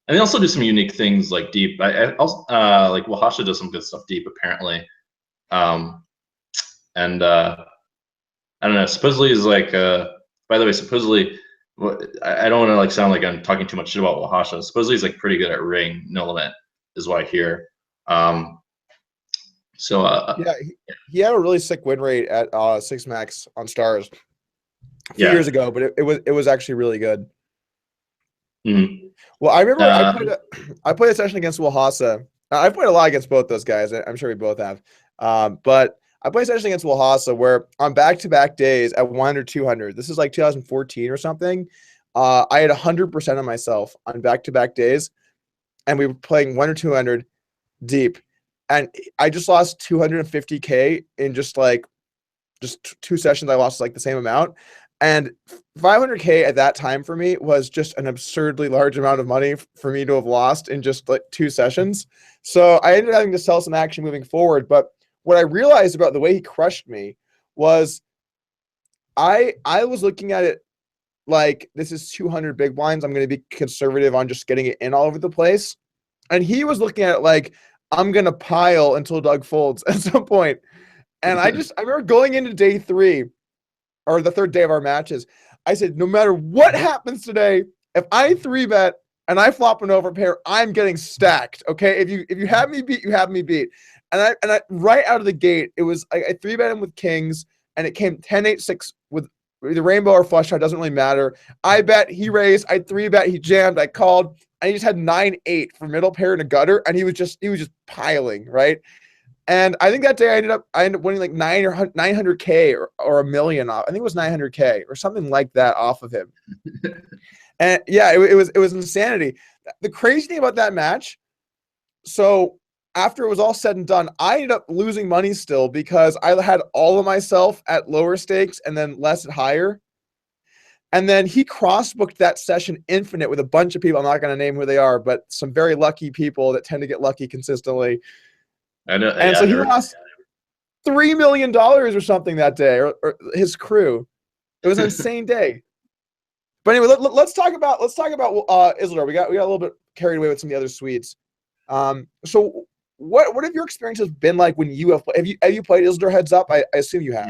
Speaker 2: And they also do some unique things like deep. I also like Wahasha does some good stuff deep apparently. Um, and I don't know. Supposedly is like. By the way, supposedly, I don't want to like sound like I'm talking too much shit about Wahasha. Supposedly he's like pretty good at ring no limit, is what I hear. Um, so
Speaker 1: Yeah, he had a really sick win rate at six max on stars a few
Speaker 2: yeah.
Speaker 1: years ago, but it was actually really good.
Speaker 2: Mhm.
Speaker 1: Well, I remember
Speaker 2: Uh,
Speaker 1: I played a session against Wilhasa. I've played a lot against both those guys. I'm sure we both have. But I played a session against Wilhasa where on back-to-back days at 100, 200, this is like 2014 or something. I had 100% of myself on back-to-back days, and we were playing 1 or 200 deep, and I just lost 250K in just two sessions. I lost like the same amount, and 500K at that time for me was just an absurdly large amount of money for me to have lost in just like two sessions. So I ended up having to sell some action moving forward. But what I realized about the way he crushed me was I was looking at it like this is 200 big blinds. I'm going to be conservative on just getting it in all over the place. And he was looking at it like I'm going to pile until Doug folds at some point. And I remember going into day 3 or the third day of our matches, I said, no matter what happens today, if I 3-bet and I flop an overpair, I'm getting stacked. Okay. If you have me beat, you have me beat. And I right out of the gate, it was I 3-bet him with kings, and it came 10-8-6 with the rainbow or flush shot, doesn't really matter. I bet, he raised, I 3-bet, he jammed, I called, and he just had 9-8 for middle pair and a gutter, and he was just piling, right? And I think that day I ended up winning like 900K or a million off. I think it was 900K or something like that off of him. And yeah, it was insanity. The crazy thing about that match, so after it was all said and done, I ended up losing money still because I had all of myself at lower stakes and then less at higher. And then he cross-booked that session infinite with a bunch of people. I'm not going to name who they are, but some very lucky people that tend to get lucky consistently.
Speaker 2: I know.
Speaker 1: And
Speaker 2: Yeah,
Speaker 1: so
Speaker 2: I
Speaker 1: he
Speaker 2: never.
Speaker 1: lost $3 million or something that day, or his crew. It was an insane day. But anyway, let's talk about Isildur. We got a little bit carried away with some of the other Swedes. So what have your experiences been like when you have you played Isildur heads up? I assume you have.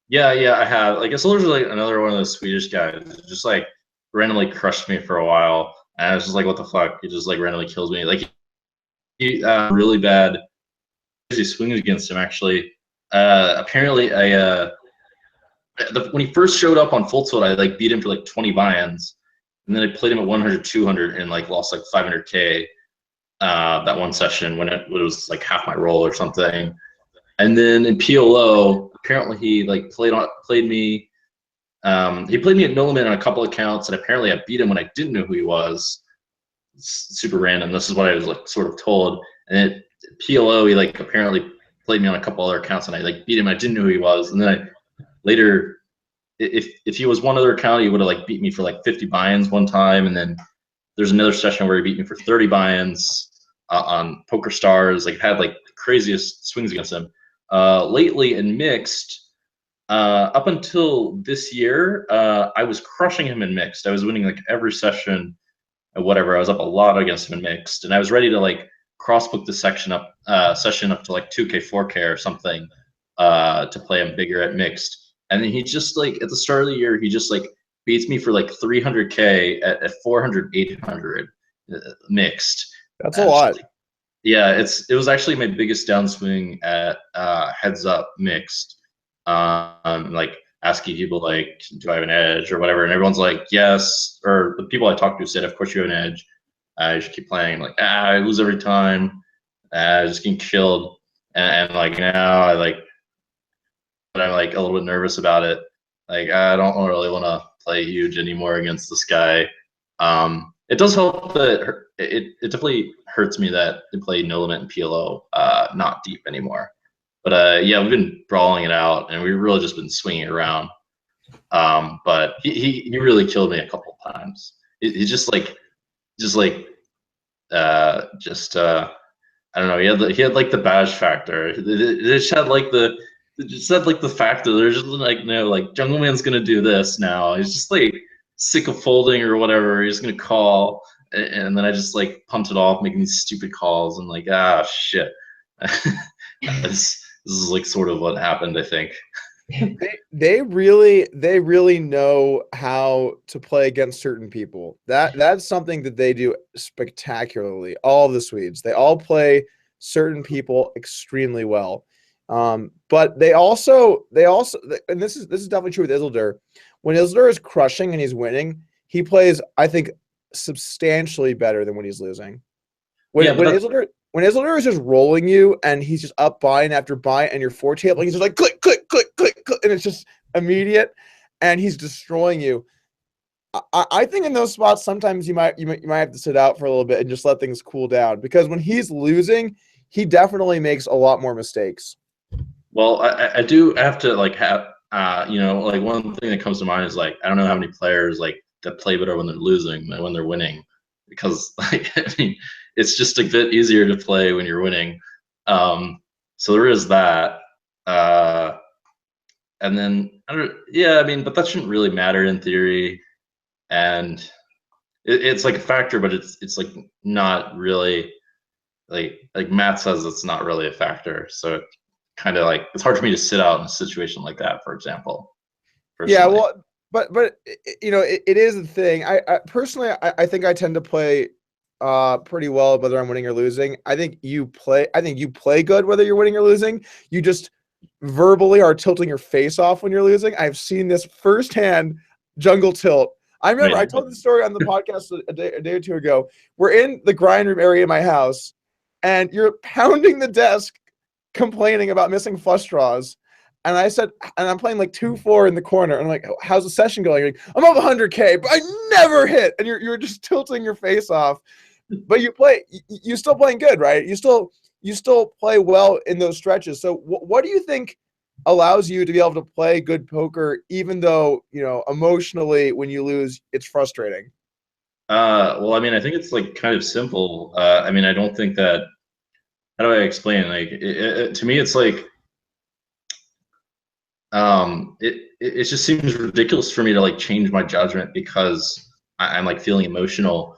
Speaker 2: Yeah. I have. Like, Isildur like another one of those Swedish guys. Who just like randomly crushed me for a while, and I was just like, what the fuck? He just like randomly kills me. Like, he really bad. Crazy swings against him actually. Apparently, when he first showed up on full tilt, I like beat him for like 20 buy-ins, and then I played him at 100, 200, and like lost like 500K that one session when it was like half my roll or something. And then in PLO, apparently he like played me. He played me at no limit on a couple accounts, and apparently I beat him when I didn't know who he was. It's super random. This is what I was like sort of told. And at PLO, he like apparently played me on a couple other accounts, and I like beat him. I didn't know who he was, and then later, if he was one other account, he would have like beat me for like 50 buy-ins one time, and then there's another session where he beat me for 30 buy-ins on PokerStars. Like, had like the craziest swings against him. Lately in mixed, up until this year, I was crushing him in mixed. I was winning like every session or whatever. I was up a lot against him in mixed, and I was ready to like crossbook the session up to like 2K, 4K or something. to play him bigger at mixed. And then he just like at the start of the year, he just like beats me for like 300K at 400, 800 mixed.
Speaker 1: That's a lot.
Speaker 2: Yeah, it was actually my biggest downswing at heads up mixed. Like asking people like, do I have an edge or whatever, and everyone's like, yes. Or the people I talked to said, of course you have an edge. I just keep playing. Like, I lose every time. Just getting killed. And like now I like, but I'm like a little bit nervous about it. Like I don't really want to play huge anymore against this guy. It does help that it definitely hurts me that they play No Limit and PLO not deep anymore. But yeah, we've been brawling it out, and we've really just been swinging around. But he really killed me a couple of times. He just I don't know. He had like the bash factor. It just had like the fact that there's just like like Jungleman's gonna do this now. He's just like sick of folding or whatever. He's gonna call, and then I just like pumped it off, making these stupid calls, and like shit. this is like sort of what happened, I think.
Speaker 1: They really know how to play against certain people. That's something that they do spectacularly. All of the Swedes, they all play certain people extremely well. But they also, and this is definitely true with Isildur. When Isildur is crushing and he's winning, he plays, I think, substantially better than when he's losing. When Isildur is just rolling you and he's just up buy and after buy and you're four tabling, he's just like click, click, click, click, click, and it's just immediate and he's destroying you. I think in those spots sometimes you might have to sit out for a little bit and just let things cool down, because when he's losing, he definitely makes a lot more mistakes.
Speaker 2: Well, I do have to like have like one thing that comes to mind is like I don't know how many players like that play better when they're losing than when they're winning, because like I mean it's just a bit easier to play when you're winning. So there is that. And then I mean, but that shouldn't really matter in theory, and it's like a factor, but it's like not really like Matt says it's not really a factor. So it kind of like it's hard for me to sit out in a situation like that, for example. Personally.
Speaker 1: Yeah, well, but it is a thing. I personally I think I tend to play pretty well whether I'm winning or losing. I think you play good whether you're winning or losing. You just verbally are tilting your face off when you're losing. I've seen this firsthand. Jungle tilt. I remember I told the story on the podcast a day or two ago. We're in the grind room area of my house, and you're pounding the desk, complaining about missing flush draws. And I said, and I'm playing like 2-4 in the corner. And I'm like, how's the session going? Like, I'm up 100K, but I never hit. And you're just tilting your face off. But you're still playing good, right? You still play well in those stretches. So what do you think allows you to be able to play good poker, even though, emotionally when you lose, it's frustrating?
Speaker 2: Well, I mean, I think it's like kind of simple. I mean, I don't think that, how do I explain? Like, to me, it's like, it just seems ridiculous for me to like change my judgment because I'm like feeling emotional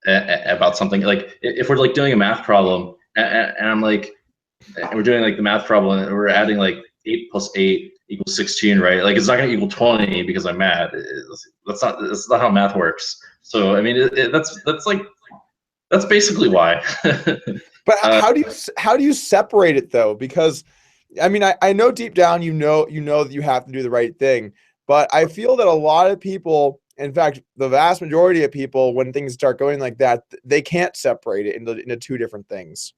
Speaker 2: about something. Like if we're like doing a math problem and I'm like, we're doing like the math problem and we're adding like 8 + 8 = 16, right? Like it's not gonna equal 20 because I'm mad. That's not how math works. So I mean, that's basically why.
Speaker 1: But how do you separate it though? Because I mean, I know deep down you know that you have to do the right thing, but I feel that a lot of people, in fact, the vast majority of people, when things start going like that, they can't separate it into two different things.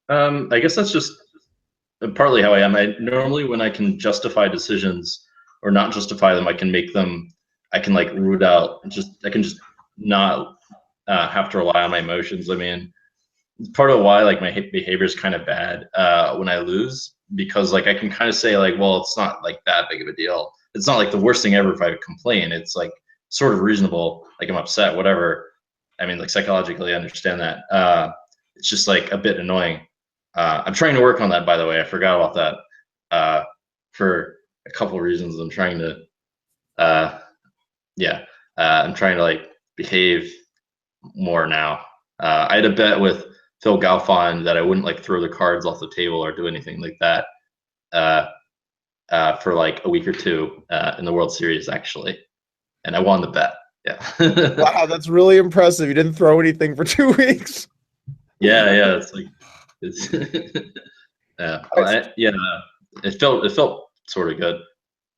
Speaker 2: I guess that's just partly how I am. I normally, when I can justify decisions or not justify them, I can make them. I can like root out. I can just not have to rely on my emotions. I mean, part of why like my behavior is kind of bad when I lose, because like I can kind of say like, well, it's not like that big of a deal. It's not like the worst thing ever if I complain. It's like sort of reasonable. Like I'm upset, whatever. I mean, like psychologically, I understand that. It's just like a bit annoying. I'm trying to work on that, by the way. I forgot about that for a couple of reasons. I'm trying to, I'm trying to like behave more now. I had a bet with Phil Galfond that I wouldn't like throw the cards off the table or do anything like that. for like a week or two in the World Series actually, and I won the bet. Yeah.
Speaker 1: Wow, that's really impressive. You didn't throw anything for 2 weeks.
Speaker 2: Yeah. It's like it's yeah. Yeah. It felt sort of good.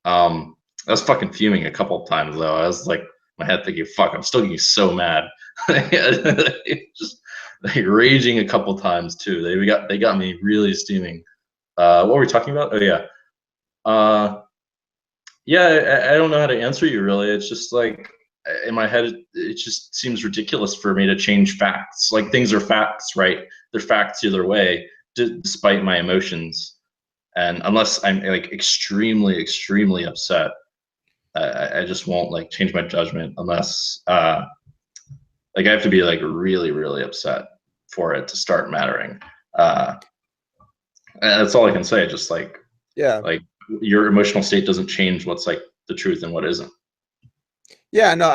Speaker 2: I was fucking fuming a couple of times though. I was like, my head thinking, "Fuck, I'm still getting so mad." Just like raging a couple times too. They got me really steaming. What were we talking about? Oh yeah. Uh, yeah, I don't know how to answer you really. It's just like in my head, it just seems ridiculous for me to change facts. Like things are facts, right? They're facts either way, despite my emotions. And unless I'm like extremely upset, I just won't like change my judgment unless like I have to be like really upset for it to start mattering. Uh, and that's all I can say. Just
Speaker 1: Yeah.
Speaker 2: like your emotional state doesn't change what's like the truth and what isn't.
Speaker 1: Yeah, no,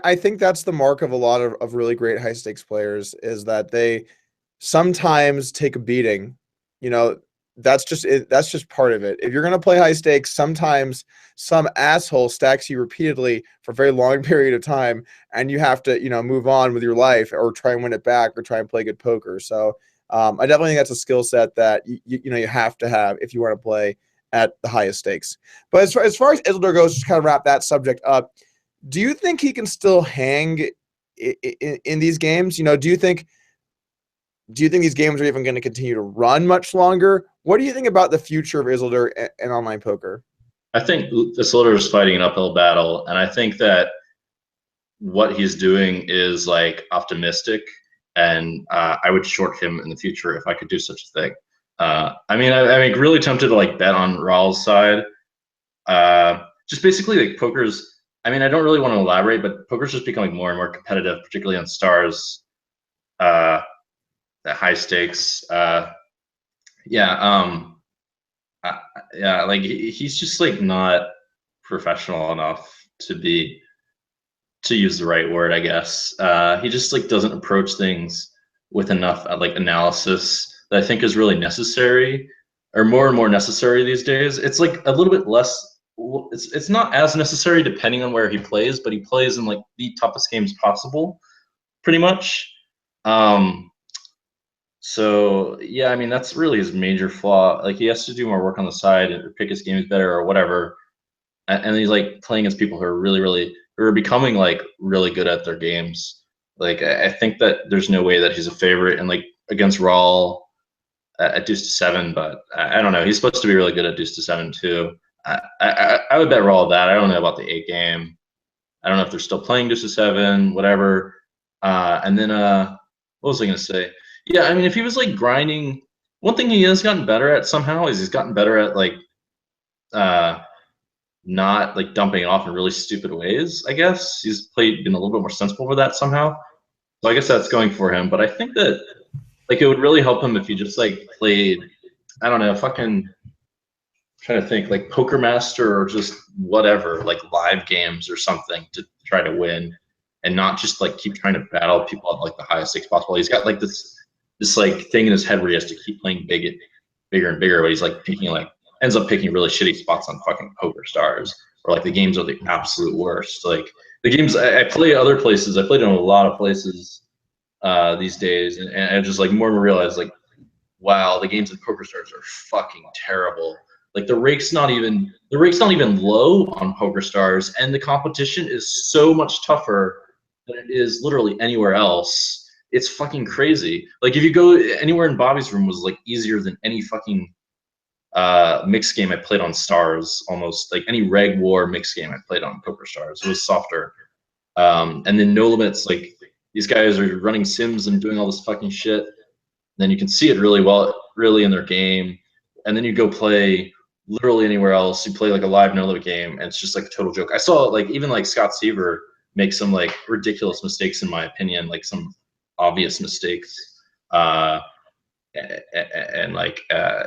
Speaker 1: I think that's the mark of a lot of really great high stakes players is that they sometimes take a beating. You know, that's just it, that's just part of it. If you're gonna play high stakes, sometimes some asshole stacks you repeatedly for a very long period of time, and you have to, move on with your life or try and win it back or try and play good poker. So I definitely think that's a skill set that you have to have if you want to play at the highest stakes. But as far as Isildur goes, just kind of wrap that subject up. Do you think he can still hang in these games? Do you think these games are even going to continue to run much longer? What do you think about the future of Isildur and online poker?
Speaker 2: I think Isildur is fighting an uphill battle, and I think that what he's doing is like optimistic, and I would short him in the future if I could do such a thing. I mean, I'm really tempted to like bet on Rawls' side. Just basically like poker's. I mean, I don't really want to elaborate, but poker's just becoming more and more competitive, particularly on stars, at high stakes. Yeah, uh, yeah, like he's just like not professional enough to be to use the right word, I guess. He just like doesn't approach things with enough like analysis that I think is really necessary, or more and more necessary these days. It's like a little bit less. It's not as necessary depending on where he plays, but he plays in like the toughest games possible, pretty much. Um, so yeah, I mean that's really his major flaw. Like he has to do more work on the side or pick his games better or whatever. And he's like playing against people who are who are becoming like really good at their games. Like I think that there's no way that he's a favorite and like against Rawl at deuce to seven, but I don't know. He's supposed to be really good at deuce to seven too. I would bet Rawl that. I don't know about the 8 game. I don't know if they're still playing deuce to seven, whatever. And then what was I gonna say? Yeah, I mean, if he was like grinding, one thing he has gotten better at somehow is he's gotten better at like uh, not like dumping it off in really stupid ways. I guess he's been a little bit more sensible with that somehow. So I guess that's going for him. But I think that like it would really help him if he just like played, I don't know, fucking trying to think like Poker Master or just whatever, like live games or something to try to win, and not just like keep trying to battle people at like the highest stakes possible. He's got like this like thing in his head where he has to keep playing bigger and bigger, but he's like picking like ends up picking really shitty spots on fucking PokerStars, or like the games are the absolute worst. Like the games I play other places, I played in a lot of places these days, and I just like more and more realize like, wow, the games in PokerStars are fucking terrible. Like the rake's not even low on PokerStars, and the competition is so much tougher than it is literally anywhere else. It's fucking crazy. Like if you go anywhere in Bobby's room was like easier than any fucking mixed game I played on Stars. Almost like any reg war mixed game I played on PokerStars. It was softer. And then No Limits, like these guys are running sims and doing all this fucking shit. Then you can see it really in their game. And then you go play literally anywhere else. You play like a live No Limit game, and it's just like a total joke. I saw like even like Scott Seiver make some like ridiculous mistakes in my opinion, like some obvious mistakes. And like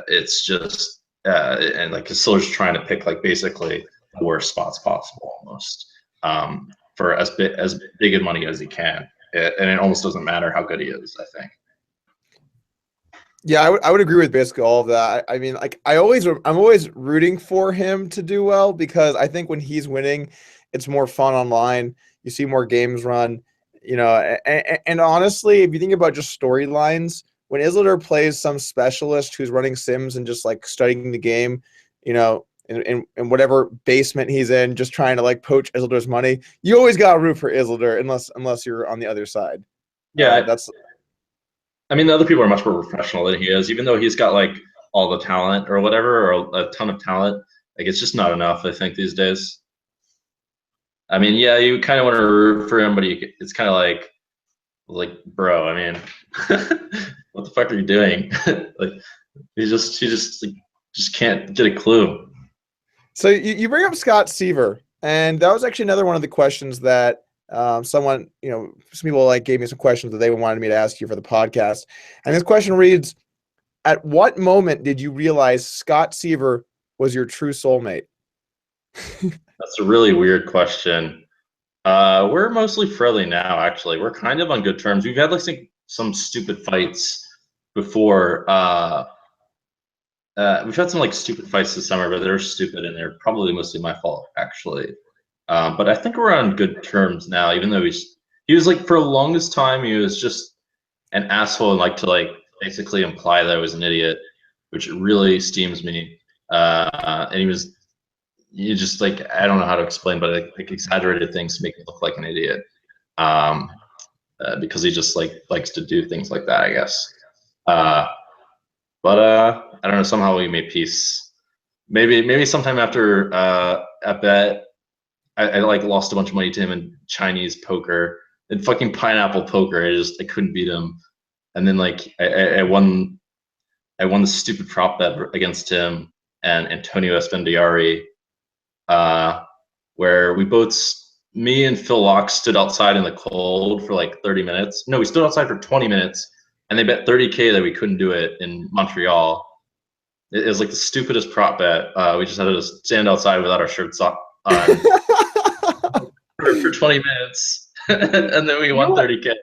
Speaker 2: it's just and like Castillo's trying to pick like basically the worst spots possible almost for as big of money as he can, and it almost doesn't matter how good he is. I think.
Speaker 1: Yeah, I would agree with basically all of that. I mean, like I'm always rooting for him to do well because I think when he's winning, it's more fun online. You see more games run, you know. And honestly, if you think about just storylines, when Isildur plays some specialist who's running sims and just like studying the game, you know, in whatever basement he's in, just trying to like poach Isildur's money, you always got to root for Isildur unless you're on the other side.
Speaker 2: Yeah,
Speaker 1: That's
Speaker 2: I mean, the other people are much more professional than he is, even though he's got like all the talent or whatever, or a ton of talent. Like it's just not enough, I think, these days. I mean, yeah, you kind of want to root for him, but it's kind of like, bro. I mean, what the fuck are you doing? Like, he just like, just can't get a clue.
Speaker 1: So you bring up Scott Seiver, and that was actually another one of the questions that someone, some people like gave me some questions that they wanted me to ask you for the podcast. And this question reads, at what moment did you realize Scott Seiver was your true soulmate?
Speaker 2: That's a really weird question. We're mostly friendly now, actually. We're kind of on good terms. We've had like some stupid fights before. We've had some like stupid fights this summer, but they're stupid and they're probably mostly my fault, actually. But I think we're on good terms now, even though he was like for the longest time he was just an asshole and like to like basically imply that I was an idiot, which really steams me. And he just like I don't know how to explain, but like exaggerated things to make me look like an idiot. Um, because he just like likes to do things like that, I guess. Uh, but I don't know. Somehow we made peace. Maybe sometime after a bet, I like lost a bunch of money to him in Chinese poker and fucking pineapple poker. I couldn't beat him. And then like I won the stupid prop bet against him and Antonio Esfandiari, uh, where me and Phil Locke stood outside in the cold for like 30 minutes. No, we stood outside for 20 minutes, and they bet 30K that we couldn't do it in Montreal. It was like the stupidest prop bet. We just had to stand outside without our shirts on for 20 minutes, and then we
Speaker 1: You know
Speaker 2: won
Speaker 1: what?
Speaker 2: 30K.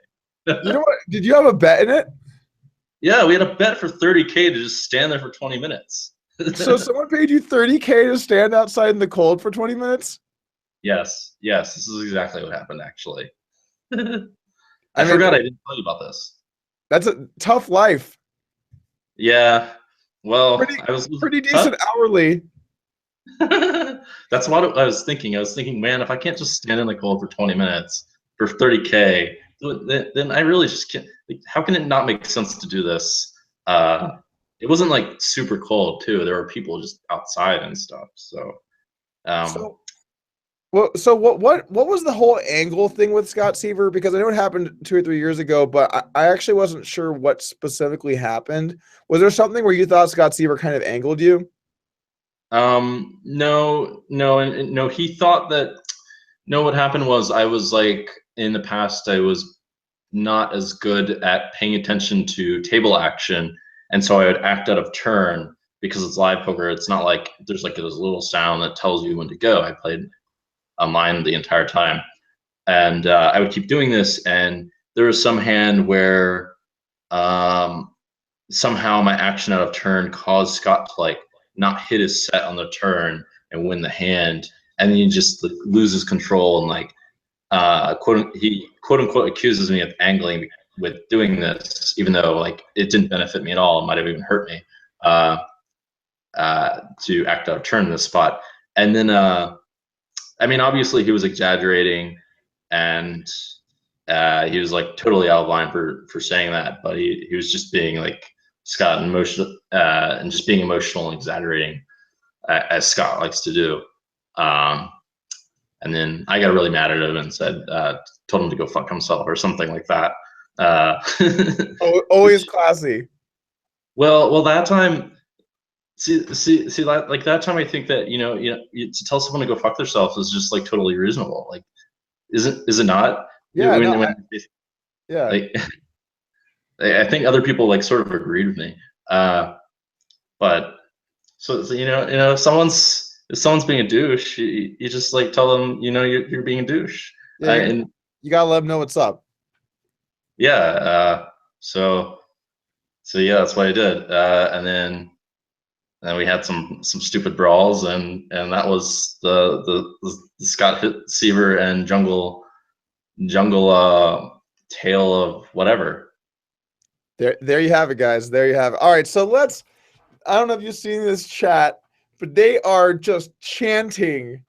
Speaker 1: You know what? Did you have a bet in it?
Speaker 2: Yeah, we had a bet for 30K to just stand there for 20 minutes.
Speaker 1: So someone paid you 30K to stand outside in the cold for 20 minutes?
Speaker 2: Yes, this is exactly what happened, actually. I
Speaker 1: I mean,
Speaker 2: forgot I didn't tell you about this.
Speaker 1: that's a tough life.
Speaker 2: Yeah, well,
Speaker 1: Pretty
Speaker 2: I was
Speaker 1: pretty
Speaker 2: huh?
Speaker 1: decent hourly.
Speaker 2: That's what I was thinking. I was thinking, man, if I can't just stand in the cold for 20 minutes for 30K, then I really just can't. Like, how can it not make sense to do this? It wasn't like super cold too. There were people just outside and stuff. So, um,
Speaker 1: So what was the whole angle thing with Scott Seaver? Because I know it happened 2 or 3 years ago, but I actually wasn't sure what specifically happened. Was there something where you thought Scott Seaver kind of angled you?
Speaker 2: no. He thought that. No, what happened was I was like in the past I was not as good at paying attention to table action, and so I would act out of turn because it's live poker. It's not like there's like this little sound that tells you when to go. I played online the entire time, and I would keep doing this. And there was some hand where um, somehow my action out of turn caused Scott to like not hit his set on the turn and win the hand, and then he just like, loses control and like he quote unquote accuses me of angling with doing this, even though like it didn't benefit me at all. It might have even hurt me uh, to act out of turn in this spot. And then, I mean, obviously he was exaggerating, and he was like totally out of line for saying that. But he was just being like Scott and emotional and just being emotional and exaggerating as Scott likes to do. Um, and then I got really mad at him and said, told him to go fuck himself or something like that. Uh,
Speaker 1: Always
Speaker 2: which,
Speaker 1: classy.
Speaker 2: well, that time, see, like that time, I think that to tell someone to go fuck themselves is just like totally reasonable. Like, is it not?
Speaker 1: Yeah, no,
Speaker 2: When
Speaker 1: yeah.
Speaker 2: like, I think other people like sort of agreed with me. But so if someone's being a douche, you just like tell them you're being a douche.
Speaker 1: Yeah,
Speaker 2: And
Speaker 1: you gotta let them know what's up.
Speaker 2: yeah, so so yeah, that's what I did. And then we had some stupid brawls, and that was the Scot hit Seiver and jungle tale of whatever.
Speaker 1: There you have it, guys. There you have it. All right, so let's. I don't know if you've seen this chat, but they are just chanting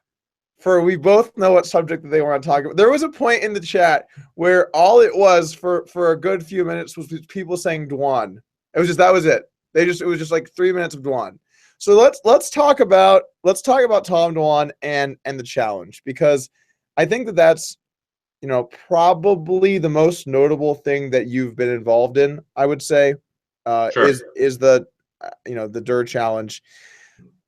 Speaker 1: for we both know what subject that they want to talk about. There was a point in the chat where all it was for a good few minutes was people saying Dwan. It was just that was it. It was just like 3 minutes of Dwan. So let's talk about Tom Dwan and the challenge, because I think that that's probably the most notable thing that you've been involved in. I would say
Speaker 2: Sure.
Speaker 1: is the the Durrrr challenge.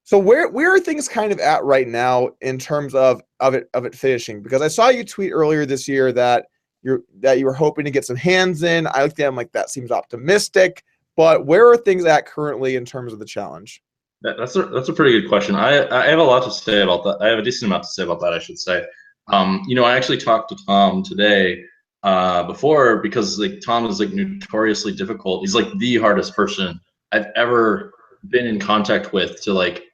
Speaker 1: So where are things kind of at right now in terms of it finishing? Because I saw you tweet earlier this year that you were hoping to get some hands in. I looked at them like that seems optimistic, but where are things at currently in terms of the challenge?
Speaker 2: That's a pretty good question. I have a lot to say about that. I have a decent amount to say about that, I should say. I actually talked to Tom today before, because like Tom is like notoriously difficult. He's like the hardest person I've ever been in contact with to like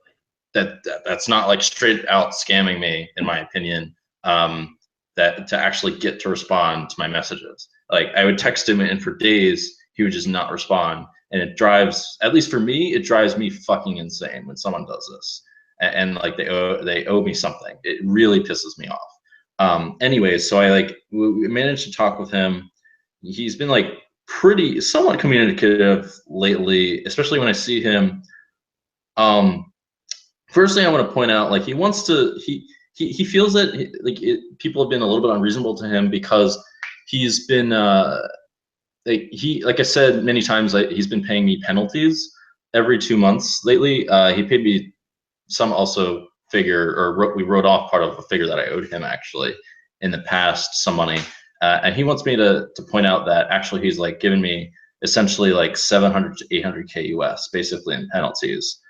Speaker 2: that's not like straight out scamming me, in my opinion. That to actually get to respond to my messages. Like I would text him, and for days he would just not respond. And it drives, at least for me, it drives me fucking insane when someone does this, and like they owe me something. It really pisses me off. Anyways, so I like we managed to talk with him. He's been like pretty somewhat communicative lately, especially when I see him. First thing I want to point out, like he wants to, he feels that people have been a little bit unreasonable to him, because he's been like I said many times, he's been paying me penalties every 2 months lately. He paid me some also figure, or we wrote off part of a figure that I owed him actually in the past, some money. And he wants me to point out that actually he's like given me essentially like 700 to 800K US basically in penalties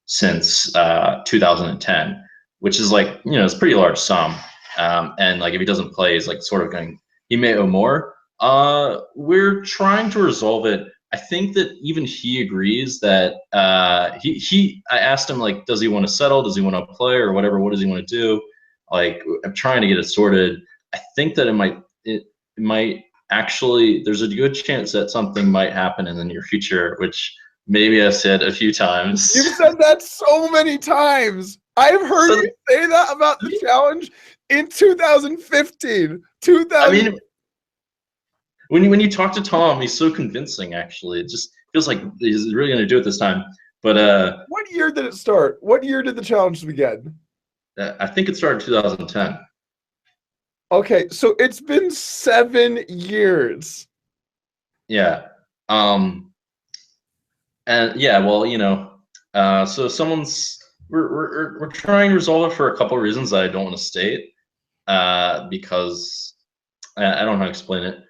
Speaker 2: since 2010, which is like, it's a pretty large sum. And like if he doesn't play, he's like sort of going, he may owe more. We're trying to resolve it. I think that even he agrees that I asked him, like, does he want to settle? Does he want to play or whatever? What does he want to do? Like, I'm trying to get it sorted. I think that it might actually, there's a good chance that something might happen in the near future, which maybe I've said a few times.
Speaker 1: You've said that so many times. I've heard you say that about the challenge in 2015.
Speaker 2: I mean, when you talk to Tom, he's so convincing. Actually, it just feels like he's really going to do it this time. But
Speaker 1: what year did it start? What year did the challenge begin?
Speaker 2: I think it started in 2010.
Speaker 1: Okay, so it's been 7 years.
Speaker 2: Yeah. And yeah, well, so we're trying to resolve it for a couple of reasons that I don't want to state, because I don't know how to explain it.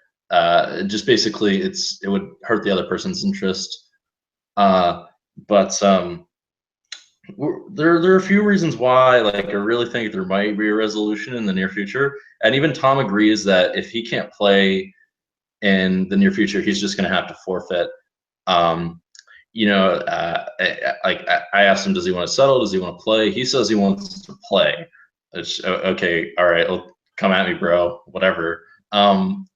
Speaker 2: Just basically, it would hurt the other person's interest. But there are a few reasons why, like, I really think there might be a resolution in the near future. And even Tom agrees that if he can't play in the near future, he's just going to have to forfeit. I asked him, does he want to settle? Does he want to play? He says he wants to play. It's, okay, all right, well, come at me, bro. Whatever. I'm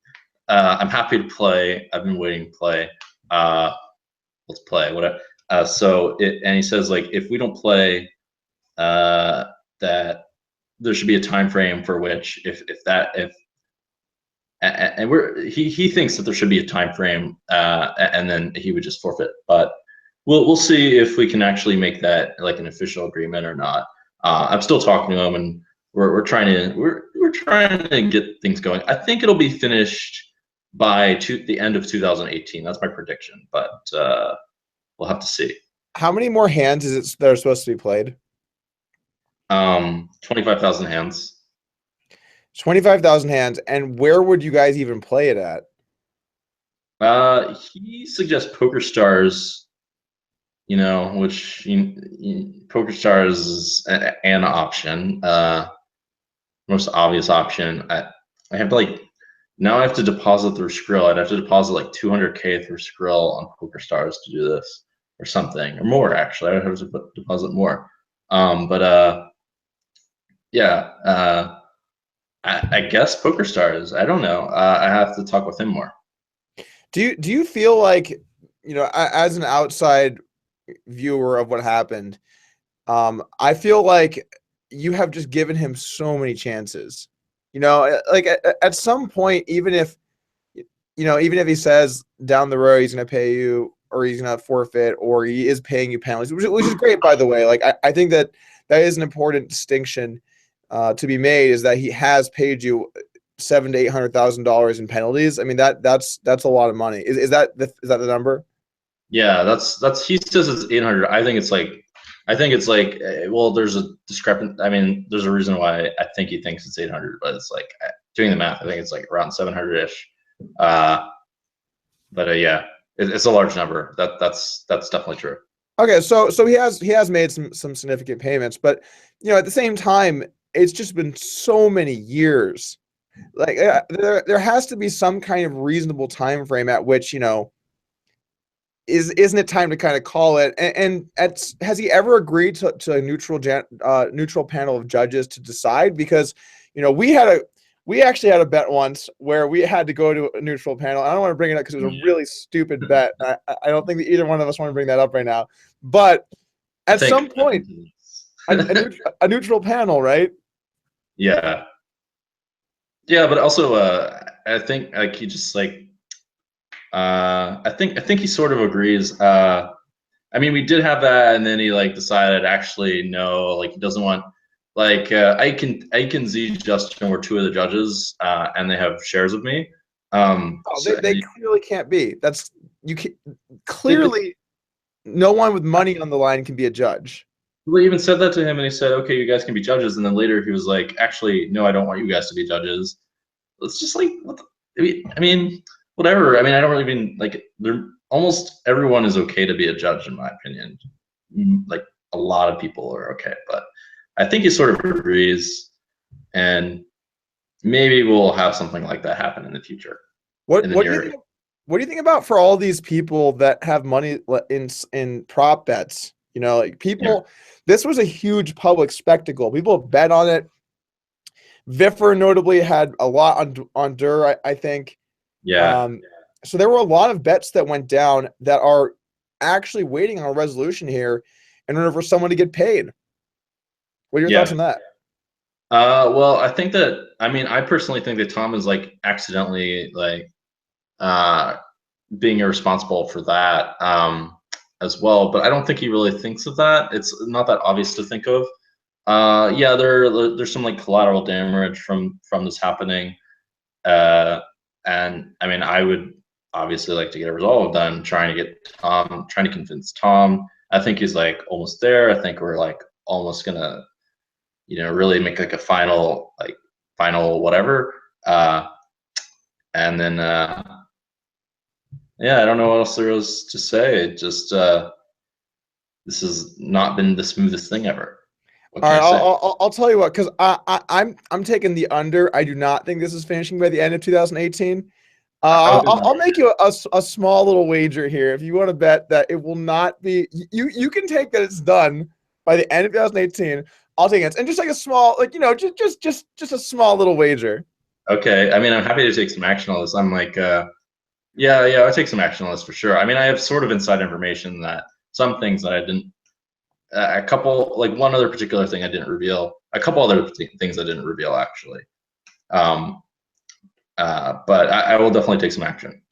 Speaker 2: happy to play. I've been waiting to play. Let's play. Whatever. And he says, like, if we don't play, that there should be a time frame for which he thinks that there should be a time frame, and then he would just forfeit. But we'll see if we can actually make that like an official agreement or not. I'm still talking to him, and we're trying to get things going. I think it'll be finished by the end of 2018. That's my prediction, but we'll have to see.
Speaker 1: How many more hands is it that are supposed to be played?
Speaker 2: 25,000 hands.
Speaker 1: 25,000 hands, and where would you guys even play it at?
Speaker 2: He suggests PokerStars, which PokerStars is an option, most obvious option. I have to like now I have to deposit through Skrill. I'd have to deposit like 200K through Skrill on PokerStars to do this, or something, or more actually. I'd have to deposit more. But yeah, I guess PokerStars. I don't know. I have to talk with him more.
Speaker 1: Do you feel like, as an outside viewer of what happened, I feel like you have just given him so many chances. Like at some point, even if he says down the road he's going to pay you, or he's going to forfeit, or he is paying you penalties, which is great, by the way. Like I think that is an important distinction to be made, is that he has paid you $700,000 to $800,000 in penalties. I mean, that's a lot of money. Is that the number?
Speaker 2: Yeah, that's he says it's 800. I think it's like well, there's a discrepant. I mean, there's a reason why I think he thinks it's 800, but it's like doing the math, I think it's like around 700-ish. But yeah, it's a large number. That's definitely true.
Speaker 1: Okay, so he has made some significant payments, but at the same time, it's just been so many years. Like there has to be some kind of reasonable time frame at which isn't it time to kind of call it? And has he ever agreed to a neutral panel of judges to decide? Because we actually had a bet once where we had to go to a neutral panel. I don't want to bring it up because it was a really stupid bet. I don't think that either one of us want to bring that up right now. But at some point, a neutral panel, right?
Speaker 2: Yeah. Yeah, but also I think like he just like I think he sort of agrees. I mean, we did have that, and then he like decided actually no, like he doesn't want like Ike and Z Justin were two of the judges, and they have shares of me.
Speaker 1: They clearly can't be. That's you can clearly no one with money on the line can be a judge.
Speaker 2: We even said that to him, and he said, "Okay, you guys can be judges." And then later he was like, "Actually, no, I don't want you guys to be judges." It's just like, I mean, whatever. I mean, I don't really mean like almost everyone is okay to be a judge, in my opinion. Like a lot of people are okay, but I think he sort of agrees, and maybe we'll have something like that happen in the future.
Speaker 1: What do you think about for all these people that have money in prop bets? Like people, this was a huge public spectacle. People bet on it. Viffer notably had a lot on Durrrr, I think.
Speaker 2: Yeah.
Speaker 1: So there were a lot of bets that went down that are actually waiting on a resolution here in order for someone to get paid. What are your thoughts on that?
Speaker 2: Well, I think that, I mean, I personally think that Tom is like accidentally like being irresponsible for that as well, but I don't think he really thinks of that. It's not that obvious to think of. Yeah, there's some like collateral damage from this happening, and I mean, I would obviously like to get a resolve done, trying to convince Tom. I think he's like almost there. I think we're like almost gonna, really make like a final whatever, and then yeah, I don't know what else there is to say. It just this has not been the smoothest thing ever.
Speaker 1: All right, I'll tell you what, because I'm taking the under. I do not think this is finishing by the end of 2018. I'll make you a small little wager here. If you want to bet that it will not be, you can take that it's done by the end of 2018. I'll take it, and just like a small, like just a small little wager.
Speaker 2: Okay, I mean, I'm happy to take some action on this. I'm like, yeah, I'll take some action on this for sure. I mean, I have sort of inside information that some things that I didn't. A couple, like one other particular thing I didn't reveal. A couple other things I didn't reveal actually. But I will definitely take some action.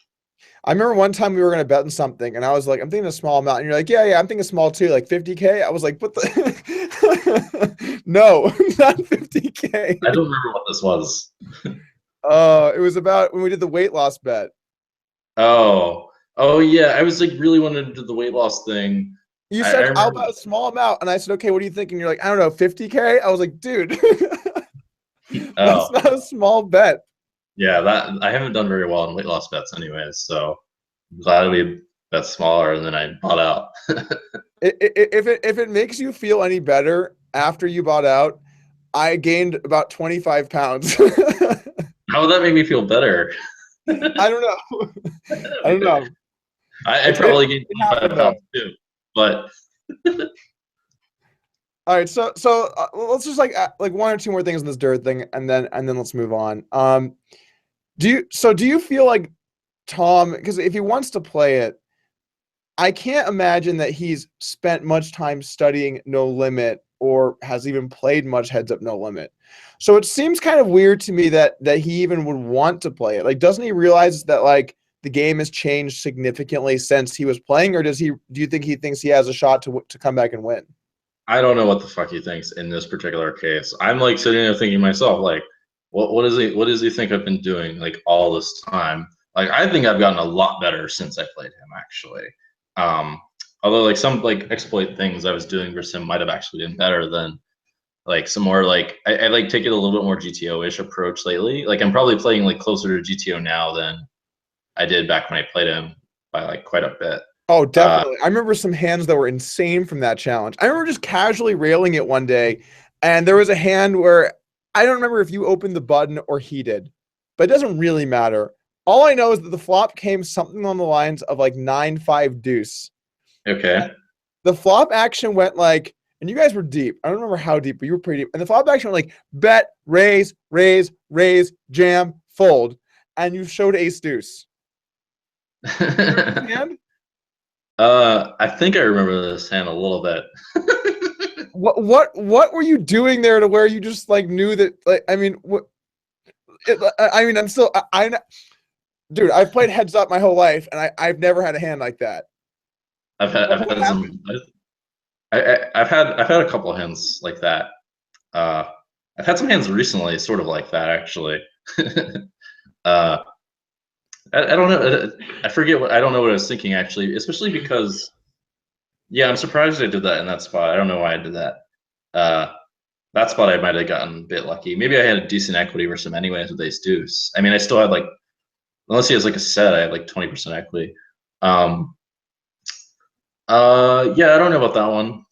Speaker 1: I remember one time we were going to bet on something, and I was like, I'm thinking a small amount. And you're like, yeah, I'm thinking small too, like 50K. I was like, what the? No, not 50K.
Speaker 2: I don't remember what this was.
Speaker 1: It was about when we did the weight loss bet.
Speaker 2: Oh yeah. I was like really wanted to do the weight loss thing.
Speaker 1: You said I'll bet a small amount, and I said, okay, what do you think? And you're like, I don't know, 50K. I was like, dude, that's not a small bet.
Speaker 2: Yeah, that I haven't done very well in weight loss bets anyways, so I'm glad we bet smaller and then I bought out.
Speaker 1: If it makes you feel any better, after you bought out, I gained about 25 pounds.
Speaker 2: How would that make me feel better?
Speaker 1: I don't know.
Speaker 2: That'd
Speaker 1: I
Speaker 2: be
Speaker 1: don't
Speaker 2: good.
Speaker 1: know.
Speaker 2: I probably gained
Speaker 1: It
Speaker 2: 25
Speaker 1: happened though.
Speaker 2: pounds too, but
Speaker 1: All right, so let's just like one or two more things on this Durrrr thing, and then let's move on. Do you feel like Tom, because if he wants to play it, I can't imagine that he's spent much time studying No Limit or has even played much Heads Up No Limit. So it seems kind of weird to me that he even would want to play it. Like, doesn't he realize that like the game has changed significantly since he was playing, or do you think he thinks he has a shot to come back and win?
Speaker 2: I don't know what the fuck he thinks in this particular case. I'm like sitting there thinking to myself, like, what does he think I've been doing like all this time? Like, I think I've gotten a lot better since I played him, actually. Um, Although like some like exploit things I was doing versus him might have actually been better than like some more like I like take it a little bit more GTO-ish approach lately. Like I'm probably playing like closer to GTO now than I did back when I played him by like quite a bit.
Speaker 1: Oh,
Speaker 2: Uh,
Speaker 1: definitely. I remember some hands that were insane from that challenge. I remember just casually railing it one day, and there was a hand where I don't remember if you opened the button or he did, but it doesn't really matter. All I know is that the flop came something on the lines of like 9-5 deuce.
Speaker 2: okay.
Speaker 1: The flop action went like, and you guys were deep. I don't remember how deep, but you were pretty deep. And the flop action went like bet, raise, raise, raise, jam, fold, and you showed ace deuce. Remember this hand?
Speaker 2: I think I remember this hand a little bit.
Speaker 1: What were you doing there to where you just like knew that like I mean I mean I'm still dude, I've played heads up my whole life and I've never had a hand like that.
Speaker 2: I've
Speaker 1: What
Speaker 2: had
Speaker 1: happened?
Speaker 2: some I've had a couple of hands like that. Uh, I've had some hands recently, sort of like that actually. uh, I don't know. I forget what I don't know what I was thinking actually, especially because yeah, I'm surprised I did that in that spot. I don't know why I did that. Uh, that spot I might have gotten a bit lucky. Maybe I had a decent equity versus him anyways with ace deuce. I mean, I still had like unless he has like a set, I had like 20% equity. Um, yeah, I don't know about that one.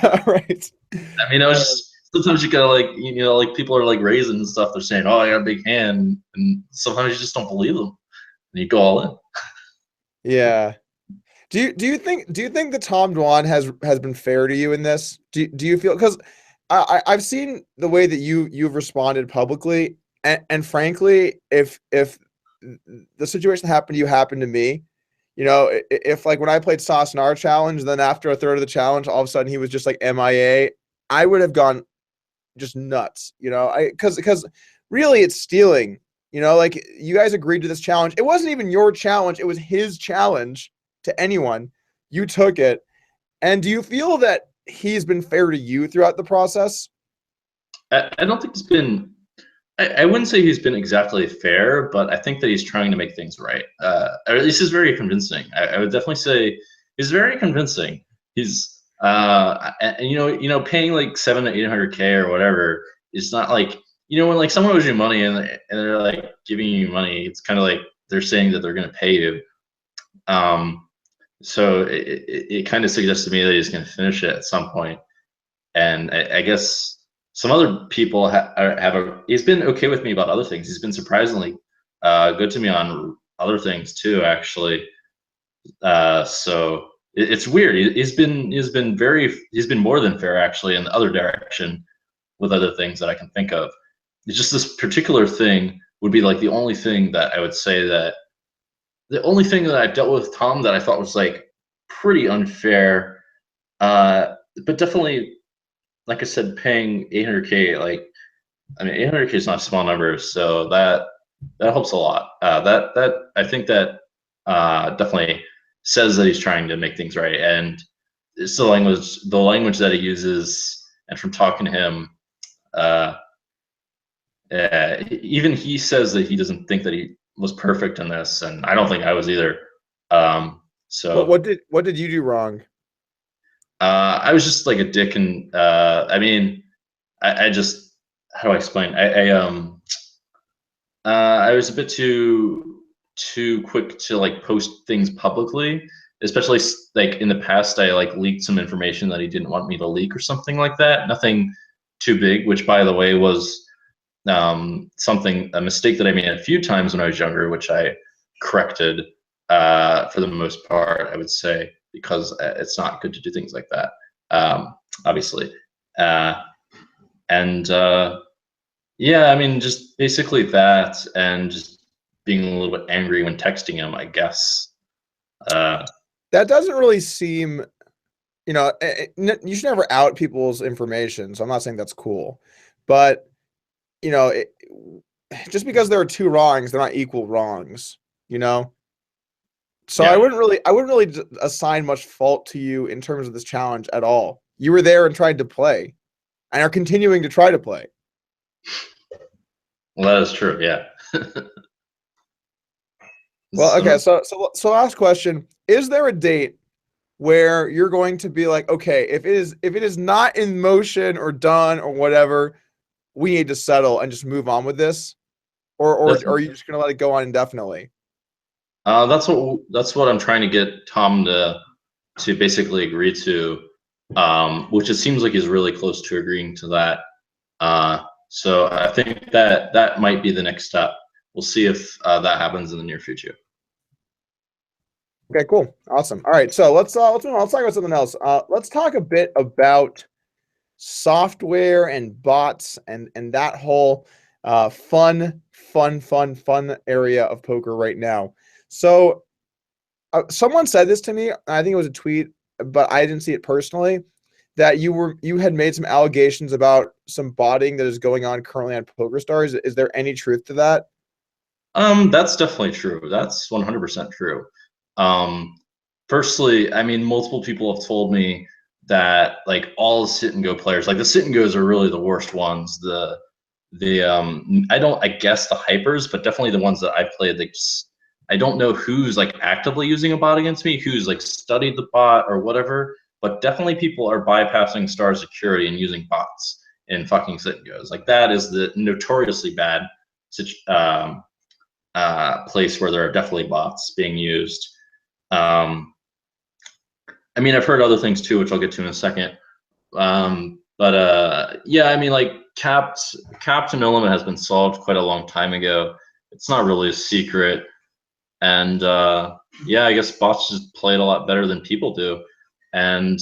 Speaker 1: All right.
Speaker 2: I mean, I was just sometimes you gotta like like people are like raising and stuff. They're saying, "Oh, I got a big hand," and sometimes you just don't believe them, and you go all in.
Speaker 1: Yeah. Do you think that Tom Dwan has been fair to you in this? Do you feel because I've seen the way that you've responded publicly, and frankly, if the situation happened to you happened to me, you know, if like when I played Sauce in our challenge, then after a third of the challenge, all of a sudden he was just like MIA, I would have gone just nuts, you know, because really it's stealing, you know, like you guys agreed to this challenge. It wasn't even your challenge, it was his challenge to anyone. You took it. And do you feel that he's been fair to you throughout the process?
Speaker 2: I don't think it's been. I wouldn't say he's been exactly fair, but I think that he's trying to make things right. Or at least he's very convincing. I would definitely say he's very convincing. He's and paying like 700 to 800K or whatever is not like when like someone owes you money and they're like giving you money, it's kind of like they're saying that they're gonna pay you. So it kind of suggests to me that he's gonna finish it at some point, and I guess some other people have a. He's been okay with me about other things. He's been surprisingly good to me on other things too, actually. So it's weird. He's been more than fair actually in the other direction with other things that I can think of. It's just this particular thing would be like the only thing that I would say that the only thing that I've dealt with Tom that I thought was like pretty unfair. But definitely, like I said, paying 800K, like I mean, 800K is not a small number, so that helps a lot. That I think that definitely says that he's trying to make things right, and it's the language that he uses, and from talking to him, uh, even he says that he doesn't think that he was perfect in this, and I don't think I was either. So
Speaker 1: What did you do wrong?
Speaker 2: I was just like a dick, and I mean, I just how do I explain? I was a bit too quick to like post things publicly, especially like in the past. I like leaked some information that he didn't want me to leak or something like that. Nothing too big, which by the way was a mistake that I made a few times when I was younger, which I corrected for the most part, I would say, because it's not good to do things like that, obviously. Yeah, I mean, just basically that, and just being a little bit angry when texting him, I guess.
Speaker 1: That doesn't really seem, you know, you should never out people's information. So I'm not saying that's cool, but you know, just because there are two wrongs, they're not equal wrongs, you know? So
Speaker 2: Yeah.
Speaker 1: I wouldn't really assign much fault to you in terms of this challenge at all. You were there and tried to play and are continuing to try to play.
Speaker 2: Well, that is true. Yeah.
Speaker 1: Well, okay, so last question. Is there a date where you're going to be like, okay, if it is not in motion or done or whatever, we need to settle and just move on with this? Or are you just gonna let it go on indefinitely?
Speaker 2: That's what I'm trying to get Tom to basically agree to, which it seems like he's really close to agreeing to that. So I think that might be the next step. We'll see if that happens in the near future.
Speaker 1: Okay, cool. Awesome. All right. So let's move on. Let's talk about something else. Let's talk a bit about software and bots and that whole fun area of poker right now. So someone said this to me. I think it was a tweet, but I didn't see it personally. That you had made some allegations about some botting that is going on currently on PokerStars. Is there any truth to that?
Speaker 2: That's definitely true. That's 100% true. Um, Firstly, I mean, multiple people have told me that like all the sit and go players, like the sit and goes are really the worst ones. I guess the hypers, but definitely the ones that I played, like I don't know who's like actively using a bot against me, who's like studied the bot or whatever, but definitely people are bypassing star security and using bots in fucking sit and goes. Like that is the notoriously bad place where there are definitely bots being used. I mean, I've heard other things too, which I'll get to in a second. Yeah, I mean, like capped to no limit has been solved quite a long time ago. It's not really a secret, and yeah, I guess bots just play it a lot better than people do, and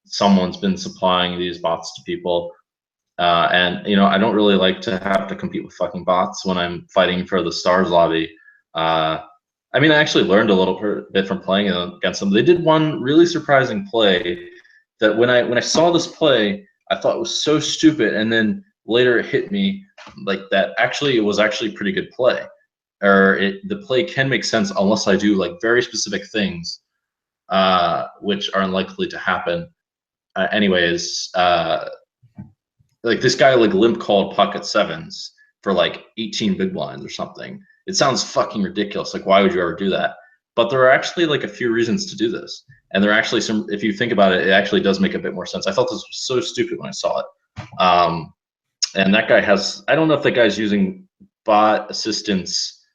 Speaker 2: someone's been supplying these bots to people. And you know, I don't really like to have to compete with fucking bots when I'm fighting for the stars lobby. Uh, I mean, I actually learned a little bit from playing against them. They did one really surprising play that when I saw this play, I thought it was so stupid, and then later it hit me like that. Actually, it was actually a pretty good play, or the play can make sense unless I do like very specific things, which are unlikely to happen. Anyways, like this guy like limp called pocket sevens for like 18 big blinds or something. It sounds fucking ridiculous. Like, why would you ever do that? But there are actually like a few reasons to do this. And there are actually some, if you think about it, it actually does make a bit more sense. I thought this was so stupid when I saw it. And that guy has, I don't know if that guy's using bot assistance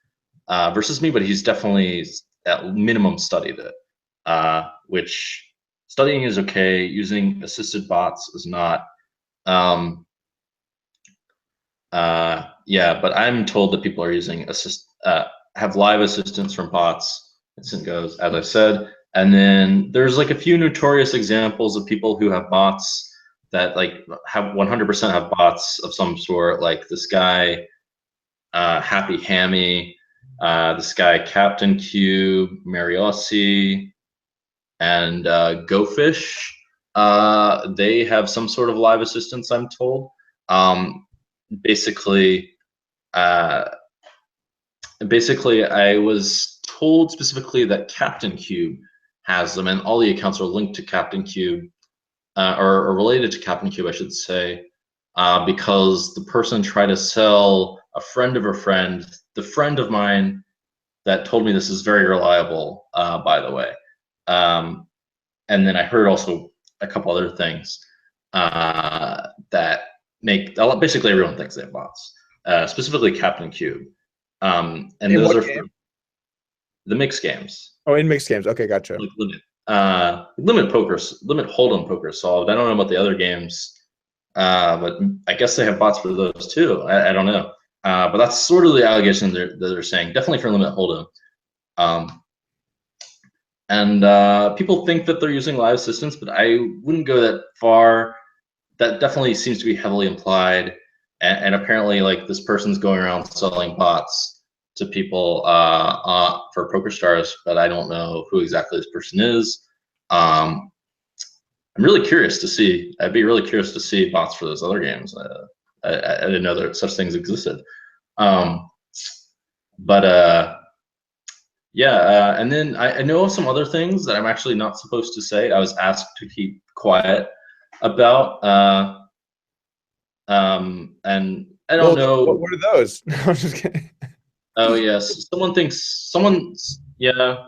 Speaker 2: versus me, but he's definitely at minimum studied it, which studying is okay. Using assisted bots is not. Yeah, but I'm told that people are using have live assistance from bots. Instant goes, as I said, and then there's like a few notorious examples of people who have bots that like have 100% have bots of some sort. Like this guy, Happy Hammy, this guy Captain Cube, Mariossi, and Go Fish. They have some sort of live assistance, I'm told. Basically, uh, basically, I was told specifically that Captain Cube has them, and all the accounts are linked to Captain Cube, or related to Captain Cube, I should say, because the person tried to sell a friend of a friend, the friend of mine that told me this is very reliable, by the way. And then I heard also a couple other things that make basically everyone thinks they have bots, specifically Captain Cube. And
Speaker 1: In
Speaker 2: those
Speaker 1: what
Speaker 2: are
Speaker 1: game?
Speaker 2: the mixed games,
Speaker 1: Oh, in mixed games. Okay, gotcha.
Speaker 2: like limit holdem poker solved. I don't know about the other games. But I guess they have bots for those too. I don't know. But that's sort of the allegation that they're saying. Definitely for limit hold'em. And people think that they're using live assistants, but I wouldn't go that far. That definitely seems to be heavily implied. And apparently, like, this person's going around selling bots to people for PokerStars, but I don't know who exactly this person is. I'm really curious to see. I'd be really curious to see bots for those other games. I didn't know that such things existed. But yeah, and then I know some other things that I'm actually not supposed to say. I was asked to keep quiet about. And I don't know.
Speaker 1: What are those? I'm just kidding.
Speaker 2: Oh yes, someone's yeah.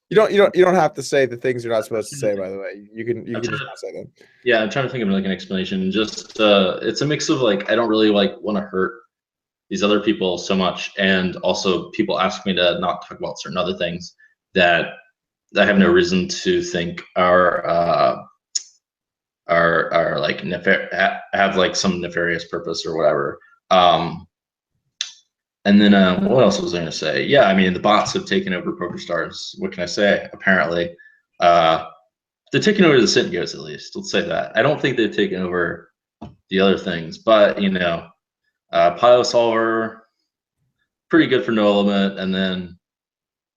Speaker 1: You don't have to say the things you're not supposed to say. By the way, you can just not say them.
Speaker 2: Yeah, I'm trying to think of like an explanation. Just it's a mix of like I don't really like want to hurt these other people so much, and also people ask me to not talk about certain other things that I have no reason to think are like have like some nefarious purpose or whatever. And then what else was I going to say? Yeah, I mean the bots have taken over PokerStars. What can I say? Apparently, they're taking over the sngs at least. Let's say that. I don't think they've taken over the other things, but you know, PLO solver, pretty good for no limit, and then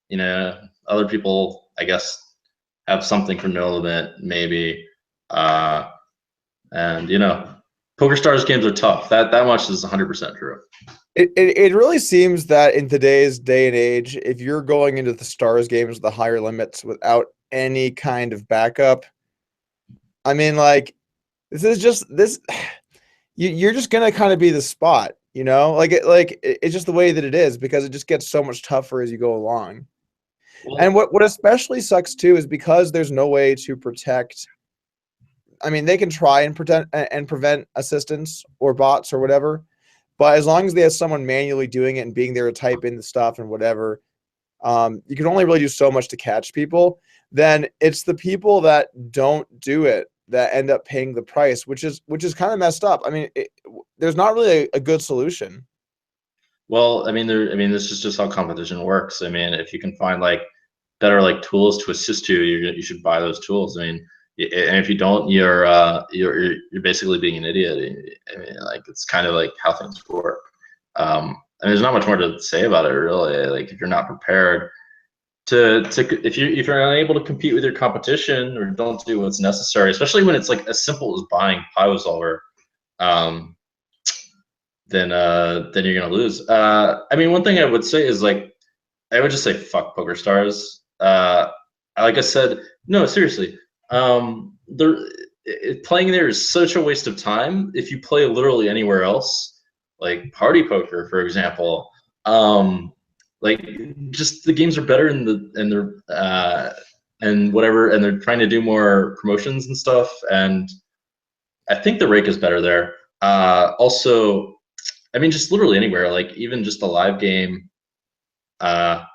Speaker 2: you know other people I guess have something for no limit maybe. And you know, PokerStars games are tough. That much is 100% true.
Speaker 1: It really seems that in today's day and age, if you're going into the stars games with the higher limits without any kind of backup, I mean, like, this is just this. You're just gonna kind of be the spot, you know. It's just the way that it is because it just gets so much tougher as you go along.
Speaker 2: Well,
Speaker 1: And what especially sucks too is because there's no way to protect. I mean, they can try and prevent assistants or bots or whatever. But as long as they have someone manually doing it and being there to type in the stuff and whatever, you can only really do so much to catch people. Then it's the people that don't do it that end up paying the price, which is kind of messed up. I mean, there's not really a good solution.
Speaker 2: well, I mean, this is just how competition works. I mean, if you can find like better like tools to assist you, you should buy those tools. I mean, and if you don't, you're basically being an idiot. I mean, like it's kind of like how things work. And there's not much more to say about it really. Like if you're not prepared if you're unable to compete with your competition or don't do what's necessary, especially when it's like as simple as buying PLO solver, then you're gonna lose. I mean, one thing I would say is like I would just say fuck PokerStars. Like I said, no, seriously. Playing there is such a waste of time. If you play literally anywhere else, like party poker, for example, like just the games are better and whatever, and they're trying to do more promotions and stuff. And I think the rake is better there. Also, I mean, just literally anywhere, like even just a live game, or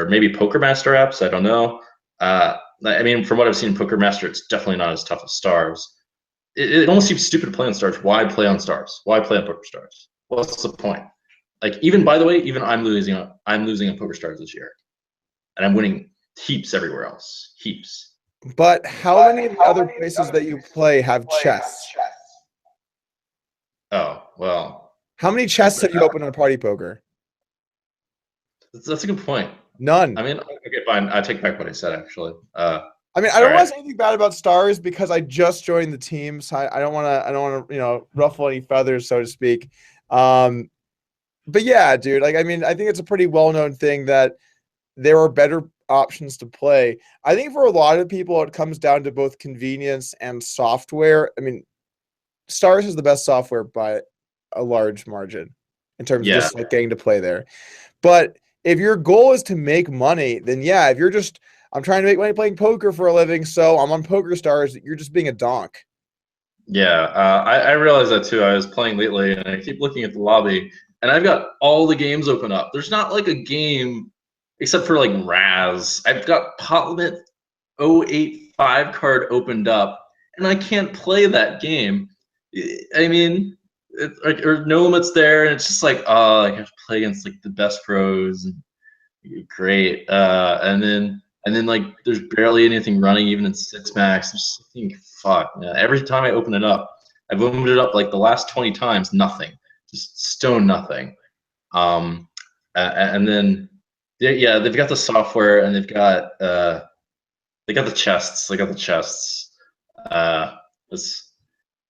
Speaker 2: maybe Poker Master apps. I don't know. I mean, from what I've seen in Poker Master, it's definitely not as tough as Stars. It almost seems stupid to play on Stars. Why play on Stars? Why play on PokerStars? What's the point? Like, even by the way, even I'm losing on PokerStars this year, and I'm winning heaps everywhere else. Heaps.
Speaker 1: But how many of the other places that you play have chests?
Speaker 2: Oh well.
Speaker 1: How many chests have you opened on Party Poker?
Speaker 2: That's a good point.
Speaker 1: None.
Speaker 2: I mean, okay, fine. I take back what I said. Actually,
Speaker 1: I mean, I don't want to say anything bad about Stars because I just joined the team, so I don't want to ruffle any feathers, so to speak. But yeah, dude, like I mean, I think it's a pretty well-known thing that there are better options to play. I think for a lot of people, it comes down to both convenience and software. I mean, Stars is the best software by a large margin in terms of just like getting to play there. But if your goal is to make money, then yeah, if you're just I'm trying to make money playing poker for a living, so I'm on PokerStars, you're just being a donk.
Speaker 2: Yeah, I realized that too. I was playing lately, and I keep looking at the lobby, and I've got all the games open up. There's not like a game, except for like Raz. I've got Pot Limit 085 card opened up, and I can't play that game. I mean, or no limits there, and it's just like, oh, I have to play against like the best pros, and great. And then like there's barely anything running even in 6-max. I'm just thinking, fuck, man. Every time I open it up, I've opened it up like the last 20 times, nothing, just stone nothing. And then yeah, they've got the software and they've got they got the chests. They got the chests. It's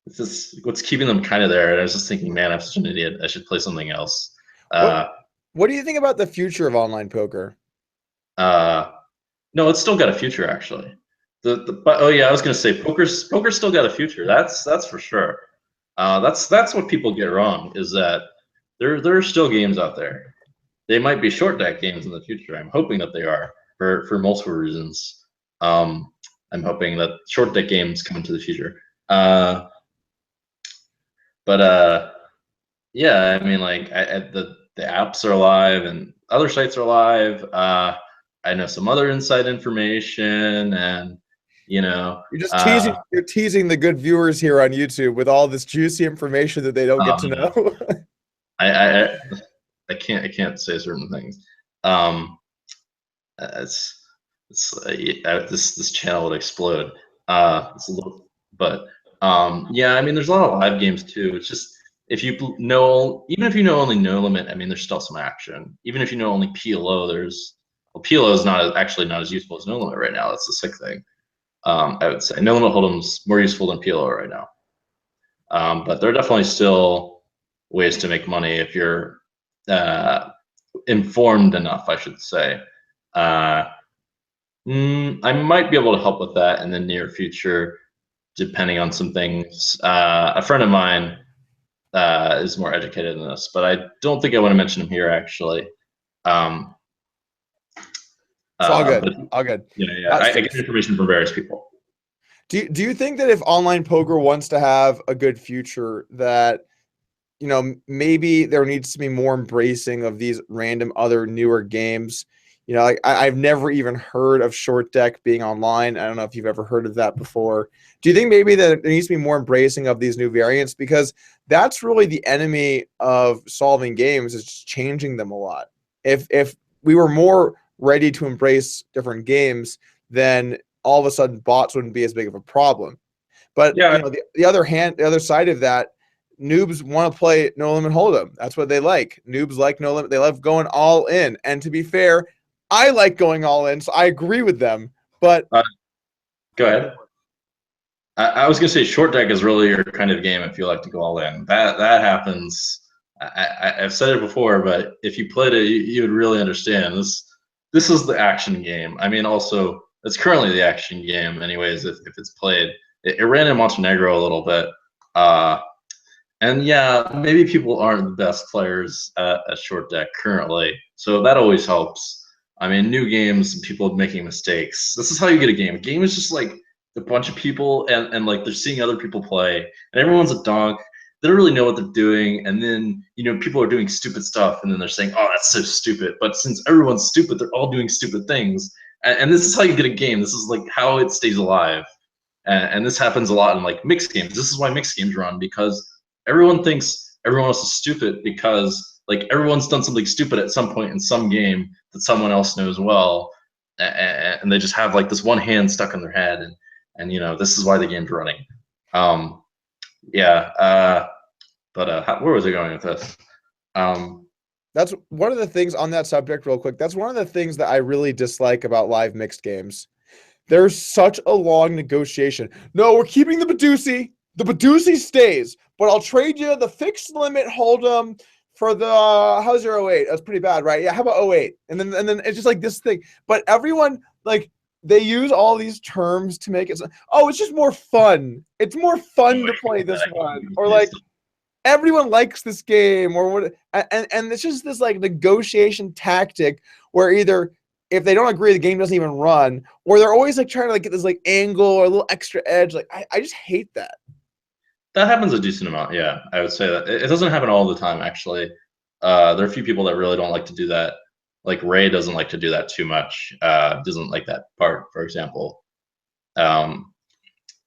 Speaker 2: it's just what's keeping them kind of there. And I was just thinking, man, I'm such an idiot. I should play something else.
Speaker 1: What What do you think about the future of online poker?
Speaker 2: No, it's still got a future actually. But oh yeah, I was gonna say poker's still got a future. That's for sure. That's what people get wrong is that there are still games out there. They might be short deck games in the future. I'm hoping that they are for multiple reasons. I'm hoping that short deck games come into the future. But yeah, I mean, like the apps are live and other sites are live. I know some other inside information, and you know,
Speaker 1: You're just teasing. You're teasing the good viewers here on YouTube with all this juicy information that they don't get to know.
Speaker 2: I can't say certain things. It's this channel would explode. It's a little, but yeah, I mean, there's a lot of live games too. It's just if you know, even if you know only No Limit, I mean, there's still some action. Even if you know only PLO, PLO is actually not as useful as No Limit right now. That's the sick thing. I would say No Limit Hold'em's more useful than PLO right now. But there are definitely still ways to make money if you're informed enough, I should say. I might be able to help with that in the near future, depending on some things. A friend of mine is more educated than this, but I don't think I want to mention him here, actually.
Speaker 1: It's all good.
Speaker 2: But,
Speaker 1: all good.
Speaker 2: Yeah. I get information from various people.
Speaker 1: Do you think that if online poker wants to have a good future, that maybe there needs to be more embracing of these random other newer games? Like I've never even heard of short deck being online. I don't know if you've ever heard of that before. Do you think maybe that there needs to be more embracing of these new variants? Because that's really the enemy of solving games, is just changing them a lot. If we were more ready to embrace different games, then all of a sudden bots wouldn't be as big of a problem. But
Speaker 2: yeah,
Speaker 1: the other side of that, noobs want to play No Limit Hold'em. That's what they like. Noobs like No Limit. They love going all in. And to be fair, I like going all in, so I agree with them. But
Speaker 2: go ahead. I was gonna say short deck is really your kind of game if you like to go all in. That happens. I've said it before, but if you played it, you would really understand this. This is the action game. I mean, also it's currently the action game, anyways. If it's played, it ran in Montenegro a little bit. And yeah, maybe people aren't the best players at short deck currently, so that always helps. I mean, new games, people making mistakes. This is how you get a game. A game is just like a bunch of people, and like they're seeing other people play, and everyone's a donk. They don't really know what they're doing, and then people are doing stupid stuff, and then they're saying, "Oh, that's so stupid." But since everyone's stupid, they're all doing stupid things, and this is how you get a game. This is like how it stays alive, and this happens a lot in like mixed games. This is why mixed games run, because everyone thinks everyone else is stupid because like everyone's done something stupid at some point in some game that someone else knows well, and they just have like this one hand stuck in their head, and this is why the game's running. Yeah, but where was I going with this?
Speaker 1: That's one of the things on that subject, real quick. That's one of the things that I really dislike about live mixed games. There's such a long negotiation. No, we're keeping the Badusi. The Badusi stays, but I'll trade you the fixed limit hold'em for the how's your 08? That's pretty bad, right? Yeah, how about 08? And then it's just like this thing. But everyone, like, they use all these terms to make it it's just more fun. It's more fun to play this one. Or like everyone likes this game, or what, and it's just this like negotiation tactic where either if they don't agree, the game doesn't even run, or they're always like trying to like get this like angle or a little extra edge. Like I just hate that.
Speaker 2: That happens a decent amount, yeah. I would say that it doesn't happen all the time, actually. There are a few people that really don't like to do that. Like Ray doesn't like to do that too much. Doesn't like that part, for example.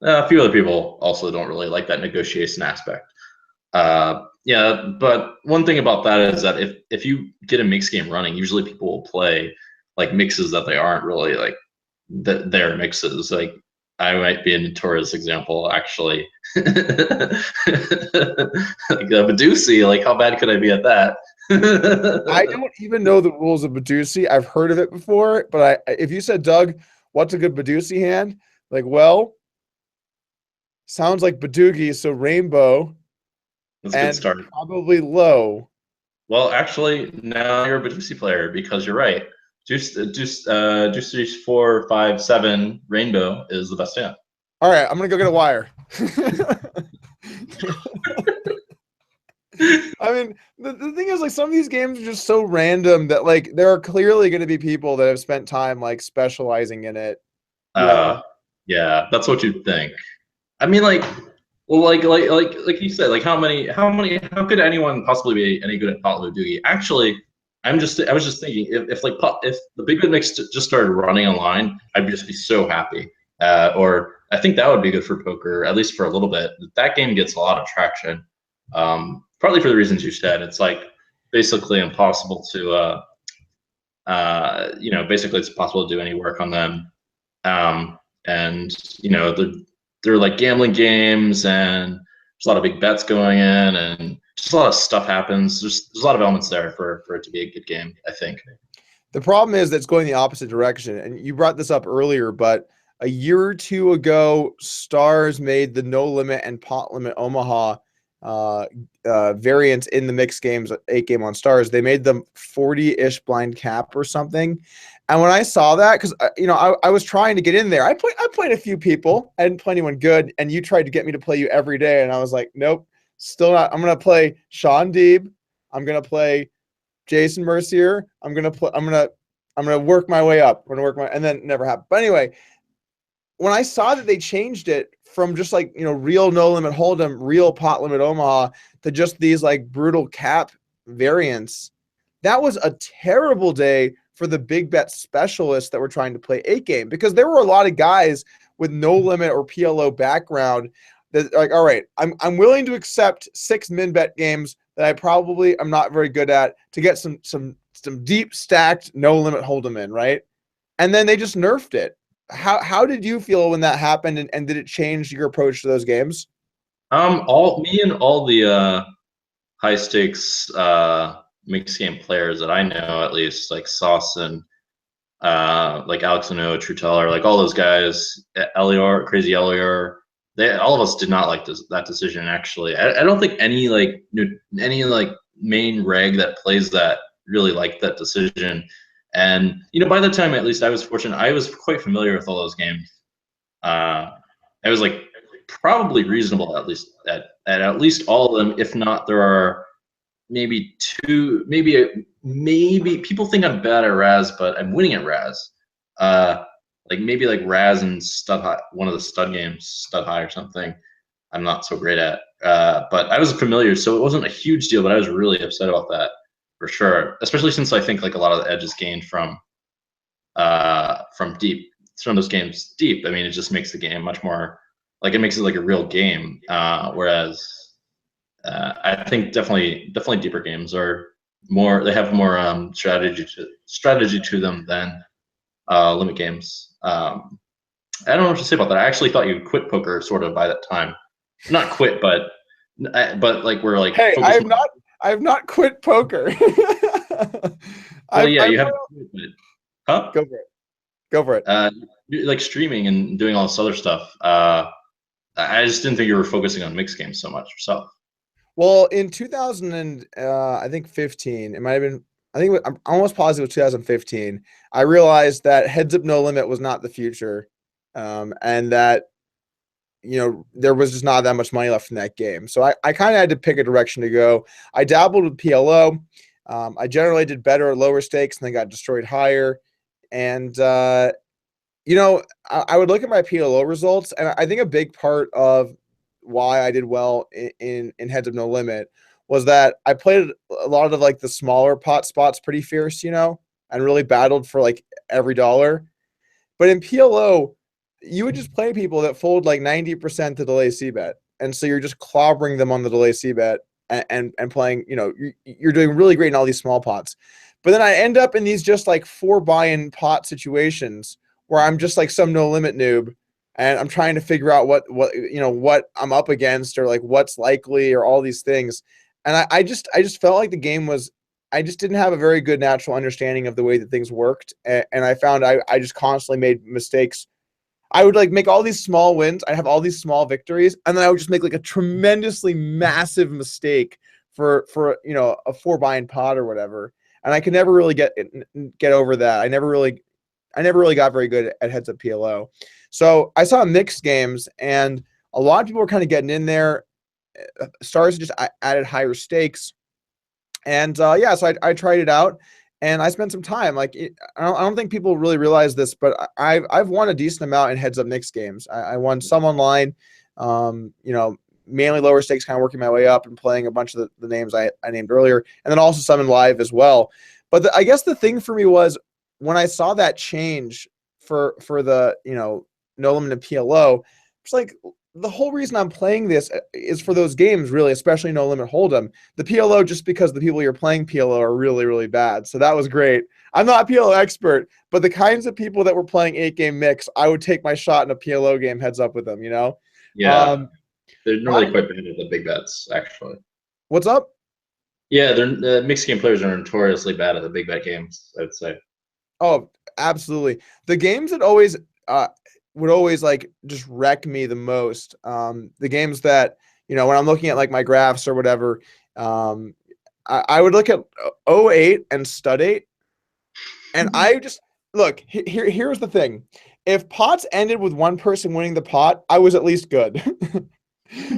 Speaker 2: A few other people also don't really like that negotiation aspect. Yeah, but one thing about that is that if you get a mixed game running, usually people will play like mixes that they aren't really like their mixes. Like I might be a notorious example, actually. Like a Medusi, like how bad could I be at that?
Speaker 1: I don't even know the rules of Badusi. I've heard of it before, but if you said, Doug, what's a good Badusi hand? Like, well, sounds like Badugi, so rainbow
Speaker 2: That's a good
Speaker 1: and
Speaker 2: start.
Speaker 1: probably low.
Speaker 2: Well, actually, now you're a Medusi player because you're right. Deuce 4, 5, 7 rainbow is the best hand.
Speaker 1: All right, I'm gonna go get a wire. I mean, the thing is, like, some of these games are just so random that, like, there are clearly going to be people that have spent time, like, specializing in it, you know?
Speaker 2: Yeah, that's what you'd think. I mean, like, well, like you said, like how could anyone possibly be any good at Pot Doogie? Actually, I was just thinking if the Big Bit Mix just started running online, I'd just be so happy. Or I think that would be good for poker, at least for a little bit. That game gets a lot of traction, partly for the reasons you said. It's like basically impossible to, basically it's impossible to do any work on them. And they're like gambling games, and there's a lot of big bets going in, and just a lot of stuff happens. There's a lot of elements there for it to be a good game, I think.
Speaker 1: The problem is that it's going the opposite direction. And you brought this up earlier, but a year or two ago, Stars made the no limit and pot limit Omaha variants in the mixed games, 8 game on Stars. They made them 40-ish blind cap or something. And when I saw that, because I was trying to get in there, I played a few people. I didn't play anyone good, and you tried to get me to play you every day, and I was like, nope, still not. I'm gonna play Sean Deeb. I'm gonna play Jason Mercier. I'm gonna work my way up. And then it never happened. But anyway, when I saw that they changed it from just like, real no limit holdem, real pot limit Omaha to just these like brutal cap variants, that was a terrible day for the big bet specialists that were trying to play 8 game, because there were a lot of guys with no limit or PLO background that like, all right, I'm willing to accept 6 min bet games that I probably am not very good at to get some deep stacked no limit holdem in, right? And then they just nerfed it. How did you feel when that happened, and did it change your approach to those games?
Speaker 2: All me and all the high stakes mixed game players that I know, at least like Sauce and like Alex Ano, True Teller, like all those guys, Elior, Crazy Elior, all of us did not like that decision. Actually, I don't think any like main reg that plays that really liked that decision. And by the time at least I was fortunate, I was quite familiar with all those games. I was like probably reasonable at least all of them. If not, there are maybe two, maybe people think I'm bad at Raz, but I'm winning at Raz. Like maybe like Raz and Stud High, one of the stud games, Stud High or something. I'm not so great at, but I was familiar, so it wasn't a huge deal. But I was really upset about that for sure, especially since I think like a lot of the edge is gained from deep, from those games deep. I mean, it just makes the game much more like it makes it like a real game. Whereas I think definitely deeper games are more. They have more strategy to them than limit games. I don't know what to say about that. I actually thought you'd quit poker sort of by that time. Not quit, but like we're like.
Speaker 1: Hey, I have not quit poker.
Speaker 2: Well, yeah, you have. Huh?
Speaker 1: Go for it. Go for it.
Speaker 2: Like streaming and doing all this other stuff. I just didn't think you were focusing on mixed games so much yourself.
Speaker 1: Well, in 2000 and I think 15, it might have been. I'm almost positive it was 2015. I realized that heads up no limit was not the future, and that there was just not that much money left in that game. So I kind of had to pick a direction to go. I dabbled with PLO. I generally did better at lower stakes and then got destroyed higher. And I would look at my PLO results, and I think a big part of why I did well in heads up no limit was that I played a lot of like the smaller pot spots pretty fierce, and really battled for like every dollar. But in PLO, you would just play people that fold like 90% to delay C bet, and so you're just clobbering them on the delay C bet and playing. You know, you're doing really great in all these small pots, but then I end up in these just like 4 buy-in pot situations where I'm just like some no limit noob, and I'm trying to figure out what I'm up against, or like what's likely, or all these things, and I just felt like the game was. I just didn't have a very good natural understanding of the way that things worked, and I found I just constantly made mistakes. I would like make all these small wins. I have all these small victories, and then I would just make like a tremendously massive mistake for a 4 buy-in pot or whatever. And I could never really get over that. I never really got very good at heads up PLO. So I saw mixed games, and a lot of people were kind of getting in there. Stars just added higher stakes, and yeah, so I tried it out, and I spent some time. Like I don't think people really realize this, but I've won a decent amount in heads up mixed games. I won some online, mainly lower stakes, kind of working my way up and playing a bunch of the names I named earlier, and then also some in live as well. But I guess the thing for me was when I saw that change for the no limit and PLO, it's like the whole reason I'm playing this is for those games, really, especially no limit hold'em. The PLO, just because the people you're playing PLO are really, really bad. So that was great. I'm not a PLO expert, but the kinds of people that were playing 8-game mix, I would take my shot in a PLO game heads up with them,
Speaker 2: Yeah, they're
Speaker 1: How
Speaker 2: normally
Speaker 1: do you,
Speaker 2: quite bad at the big bets, actually.
Speaker 1: what's up?
Speaker 2: Yeah, the mixed game players are notoriously bad at the big bet games, I'd say.
Speaker 1: Oh, absolutely. The games that always would always like just wreck me the most. The games that, when I'm looking at like my graphs or whatever, I would look at 08 and stud 8, and I just look, here's the thing. If pots ended with one person winning the pot, I was at least good.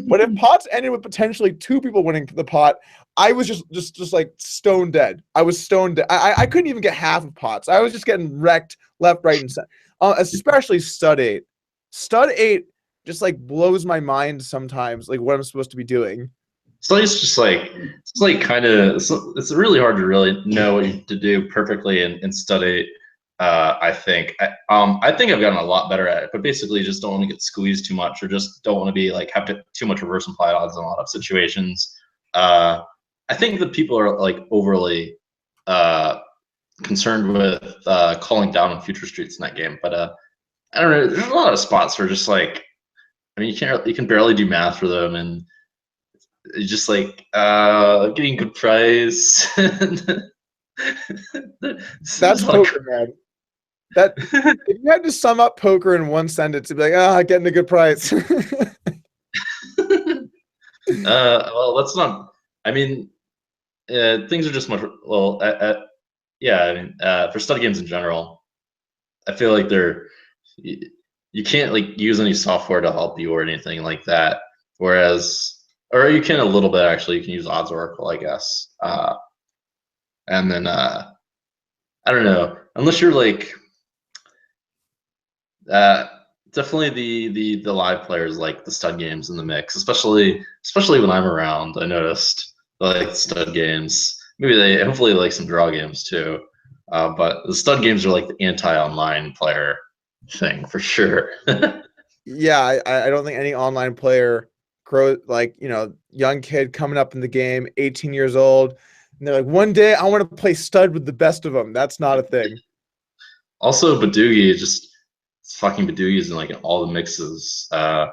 Speaker 1: But if pots ended with potentially 2 people winning the pot, I was just like stone dead. I was stone dead. I couldn't even get half of pots. I was just getting wrecked left, right, and center. Especially stud 8. Stud 8 just like blows my mind sometimes, like what I'm supposed to be doing.
Speaker 2: So it's like kind of it's really hard to really know what to do perfectly and study. I think I've gotten a lot better at it, but basically just don't want to get squeezed too much, or just don't want to be like have to too much reverse implied odds in a lot of situations. I think that people are like overly concerned with calling down on future streets in that game, but I don't know. There's a lot of spots where just like I mean you can barely do math for them, and it's just like getting good price.
Speaker 1: That's
Speaker 2: There's a lot
Speaker 1: poker, man. That if you had to sum up poker in one sentence, it'd be like, getting a good price.
Speaker 2: well, let's not. I mean, things are just much. Well, yeah. I mean, for study games in general, I feel like you can't like use any software to help you or anything like that. Whereas, or you can a little bit actually. You can use Odds Oracle, I guess. And then I don't know. Unless you're like uh, definitely the live players like the stud games in the mix, especially when I'm around. I noticed they like stud games. Maybe they hopefully like some draw games too. But the stud games are like the anti-online player thing for sure.
Speaker 1: Yeah, I don't think any online player grow like, young kid coming up in the game, 18 years old, and they're like, one day I want to play stud with the best of them. That's not a thing.
Speaker 2: Also, Badugi just it's fucking Badugi's in like all the mixes. And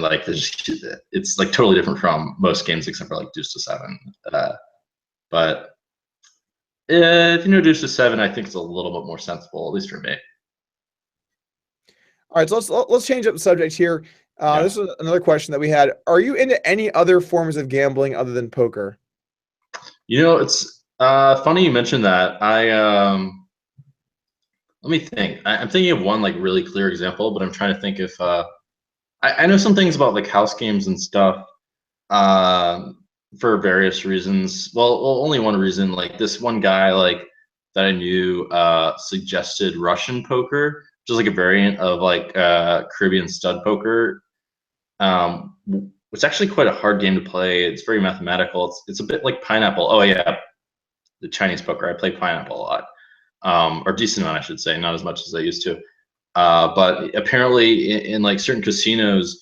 Speaker 2: like it's like totally different from most games except for like Deuce to Seven. But if you know Deuce to Seven, I think it's a little bit more sensible, at least for me.
Speaker 1: All right, so let's change up the subject here.
Speaker 2: Yeah.
Speaker 1: This is another question that we had. Are you into any other forms of gambling other than poker?
Speaker 2: You know, it's funny you mentioned that. Let me think. I'm thinking of one like really clear example, but I'm trying to think if I know some things about like house games and stuff. For various reasons. Well, only one reason. Like this one guy, like that I knew, suggested Russian poker, which is like a variant of like Caribbean stud poker. It's actually quite a hard game to play. It's very mathematical. It's a bit like Pineapple. Oh yeah, the Chinese poker. I play Pineapple a lot, or decent amount, I should say, not as much as I used to. But apparently in like certain casinos,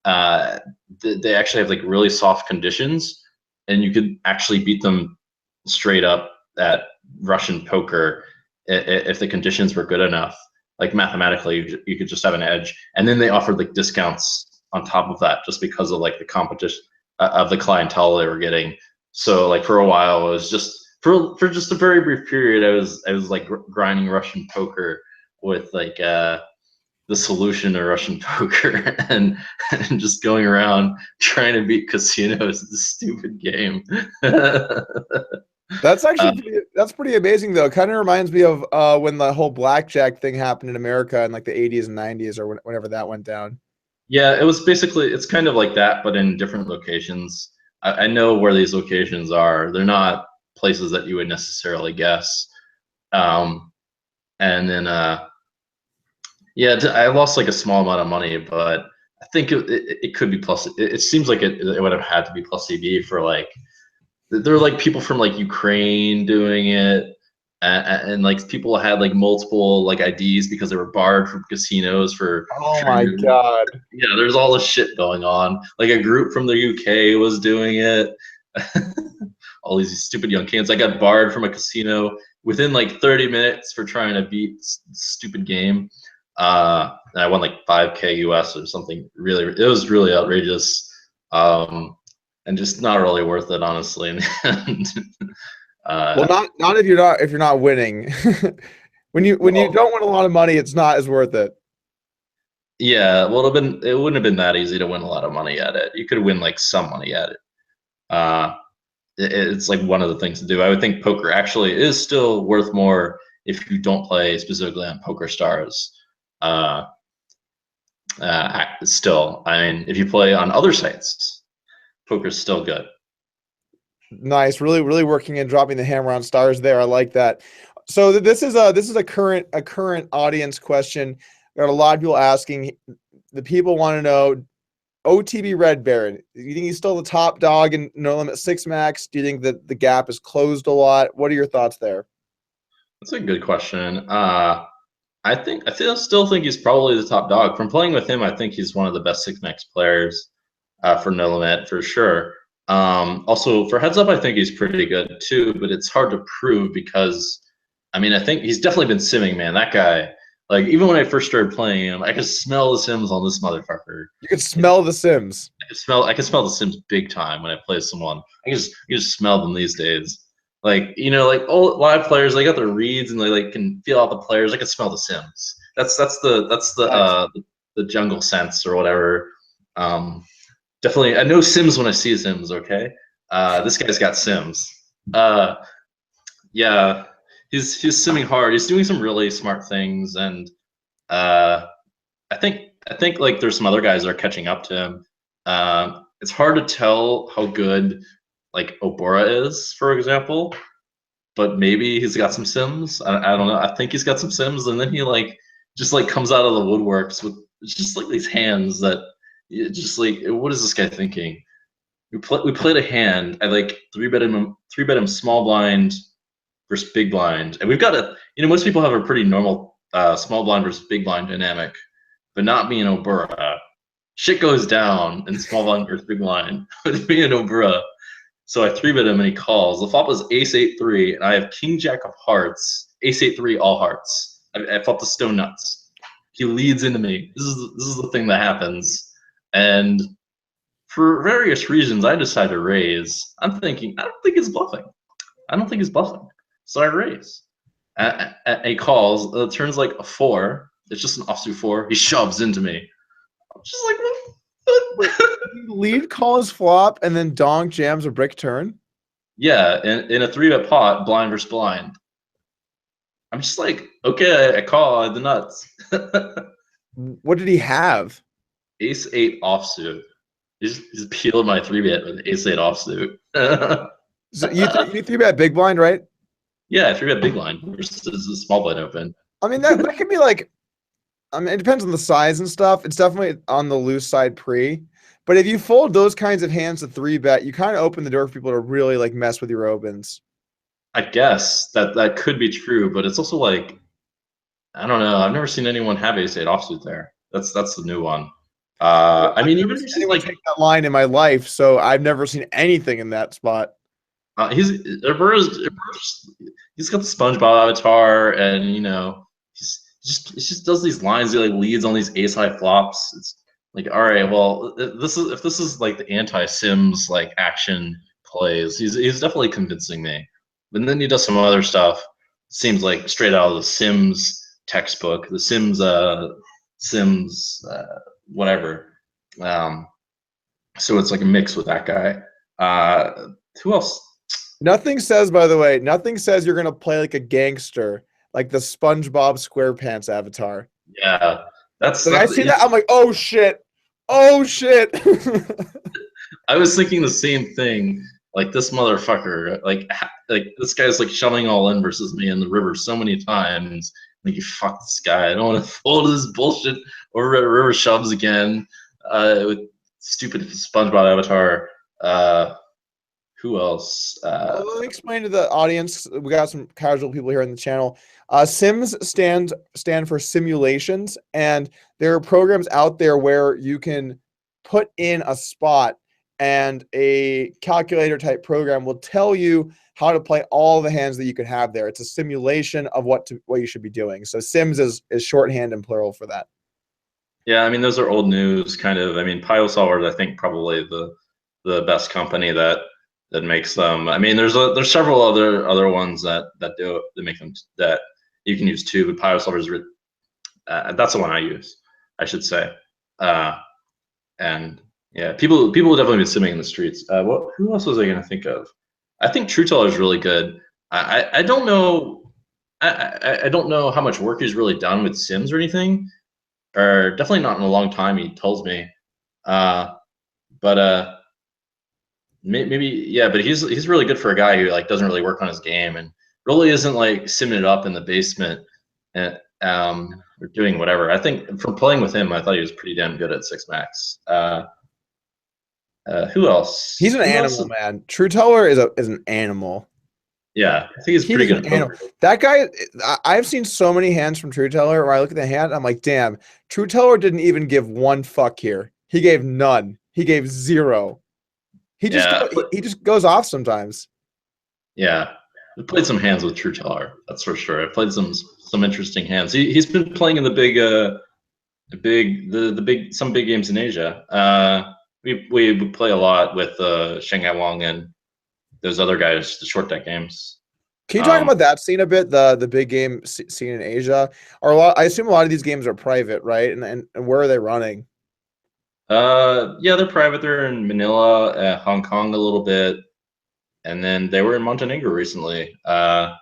Speaker 2: they actually have like really soft conditions, and you could actually beat them straight up at Russian poker if the conditions were good enough. Like mathematically, you could just have an edge, and then they offered like discounts on top of that just because of like the competition of the clientele they were getting. So like for a while, it was just for just a very brief period, I was like grinding Russian poker with like the solution to Russian poker and just going around trying to beat casinos. It's a stupid game.
Speaker 1: That's actually that's pretty amazing though. It kind of reminds me of when the whole blackjack thing happened in America in like the 80s and 90s or whenever that went down.
Speaker 2: Yeah, it was basically it's kind of like that, but in different locations. I know where these locations are. They're not places that you would necessarily guess. Um, and then yeah, I lost like a small amount of money, but I think it could be plus. It seems like it would have had to be plus EV for like there were like people from like Ukraine doing it, and like people had like multiple like IDs because they were barred from casinos for
Speaker 1: Oh
Speaker 2: trying
Speaker 1: my
Speaker 2: to.
Speaker 1: God.
Speaker 2: Yeah, there's all this shit going on. Like a group from the UK was doing it. All these stupid young kids. I got barred from a casino within like 30 minutes for trying to beat stupid game. And I won like 5K US or something. Really, it was really outrageous. And just not really worth it, honestly.
Speaker 1: Well, not if you're not winning. When you don't win a lot of money, it's not as worth it.
Speaker 2: Yeah, well, it wouldn't have been that easy to win a lot of money at it. You could win like some money at it. Uh, it's like one of the things to do. I would think poker actually is still worth more if you don't play specifically on PokerStars. Uh, Still, I mean, if you play on other sites, poker's still good.
Speaker 1: Nice, really working and dropping the hammer on stars there. I like that. So this is a current audience question. Got a lot of people asking. The people want to know OTB Red Baron. Do you think he's still the top dog in No Limit 6 Max? Do you think that the gap is closed a lot? What are your thoughts there?
Speaker 2: That's a good question. Still think he's probably the top dog. From playing with him, I think he's one of the best six max players for No Limit for sure. Also for heads up, I think he's pretty good too, but it's hard to prove because I mean I think he's definitely been simming, man. That guy, like even when I first started playing him, I could smell the sims on this motherfucker.
Speaker 1: You could smell the Sims.
Speaker 2: I can smell the sims big time when I play someone. I just smell them these days. Like like old live players, they got their reads and they like can feel out the players. I can smell the sims.
Speaker 1: Nice.
Speaker 2: The jungle sense or whatever. Definitely, I know sims when I see sims. Okay, this guy's got sims. Uh, yeah, he's simming hard. He's doing some really smart things, and uh, I think like there's some other guys that are catching up to him. It's hard to tell how good like Obora is, for example, but maybe he's got some sims. I don't know. I think he's got some sims, and then he like just like comes out of the woodworks with just like these hands that just like what is this guy thinking? We played a hand. I like three bet him small blind versus big blind, and we've got a most people have a pretty normal small blind versus big blind dynamic, but not me and Obura. Shit goes down in small blind versus big blind with me and Obura. So I three bet him and he calls. The flop was ace 8-3, and I have king jack of hearts, ace 8-3 all hearts. I flopped the stone nuts. He leads into me. This is the thing that happens, and for various reasons, I decide to raise. I'm thinking I don't think he's bluffing. I don't think he's bluffing, so I raise. He calls. It turns like a 4. It's just an offsuit 4. He shoves into me. I'm just like,
Speaker 1: Wait, lead call his flop and then donk jams a brick turn.
Speaker 2: yeah, in a 3-bet pot, blind versus blind. I'm just like, okay, I call the nuts.
Speaker 1: What did he have?
Speaker 2: Ace 8 offsuit. He's peeled my 3-bet with ace 8 offsuit.
Speaker 1: So you three bet big blind, right?
Speaker 2: Yeah, 3-bet big blind versus a small blind open.
Speaker 1: I mean that could be like, I mean it depends on the size and stuff. It's definitely on the loose side pre. But if you fold those kinds of hands to three bet, you kind of open the door for people to really like mess with your opens.
Speaker 2: I guess that could be true, but it's also like I don't know. I've never seen anyone have ace-8 offsuit there. That's the new one.
Speaker 1: Well,
Speaker 2: I
Speaker 1: I've
Speaker 2: mean,
Speaker 1: never
Speaker 2: even
Speaker 1: seen
Speaker 2: versus
Speaker 1: anyone
Speaker 2: like
Speaker 1: take that line in my life, so I've never seen anything in that spot.
Speaker 2: he's got the SpongeBob avatar, and he just does these lines. He like leads on these ace high flops. It's like, all right, well, this is like the anti Sims like action plays. He's definitely convincing me. But then he does some other stuff. Seems like straight out of the Sims textbook. The Sims whatever. Um, so it's like a mix with that guy. Who else?
Speaker 1: Nothing says, by the way, nothing says you're gonna play like a gangster, like the SpongeBob SquarePants avatar.
Speaker 2: Yeah,
Speaker 1: Like I see that, I'm like, oh shit, oh shit.
Speaker 2: I was thinking the same thing. Like this motherfucker, like this guy's like shoving all in versus me in the river so many times. Like, you fuck this guy. I don't want to fall to this bullshit over at river shoves again. With stupid SpongeBob avatar. Who else?
Speaker 1: Well, let me explain to the audience. We got some casual people here on the channel. Sims stand for simulations, and there are programs out there where you can put in a spot, and a calculator type program will tell you how to play all the hands that you could have there. It's a simulation of what you should be doing. So Sims is shorthand and plural for that.
Speaker 2: Yeah, I mean those are old news, kind of. I mean, PioSolver is, I think, probably the best company that makes them. I mean, there's several other ones that do it, that make them that you can use too. But PioSolver is that's the one I use, I should say. And yeah, people will definitely be simming in the streets. Who else was I gonna think of? I think TrueTeller is really good. I don't know. I don't know how much work he's really done with Sims or anything, or definitely not in a long time. He tells me, but maybe yeah. But he's really good for a guy who like doesn't really work on his game and really isn't like simming it up in the basement and or doing whatever. I think from playing with him, I thought he was pretty damn good at six max. Who else?
Speaker 1: He's an
Speaker 2: Who else?
Speaker 1: animal, man. True Teller is an animal.
Speaker 2: Yeah, I think he's
Speaker 1: He
Speaker 2: pretty
Speaker 1: is
Speaker 2: good
Speaker 1: an
Speaker 2: at
Speaker 1: animal.
Speaker 2: poker.
Speaker 1: That guy, I've seen so many hands from True Teller where I look at the hand, I'm like, damn, True Teller didn't even give one fuck here. He gave none. He gave zero.
Speaker 2: Yeah,
Speaker 1: He just goes off sometimes.
Speaker 2: yeah. I played some hands with True Teller, that's for sure. I played some interesting hands. He's been playing in the big some big games in Asia. We play a lot with Shanghai Wong and those other guys, the short deck games.
Speaker 1: Can you talk
Speaker 2: Um,
Speaker 1: about that scene a bit? The big game scene in Asia, or a lot? I assume a lot of these games are private, right? And where are they running?
Speaker 2: yeah, they're private. They're in Manila, Hong Kong a little bit, and then they were in Montenegro recently. Yeah,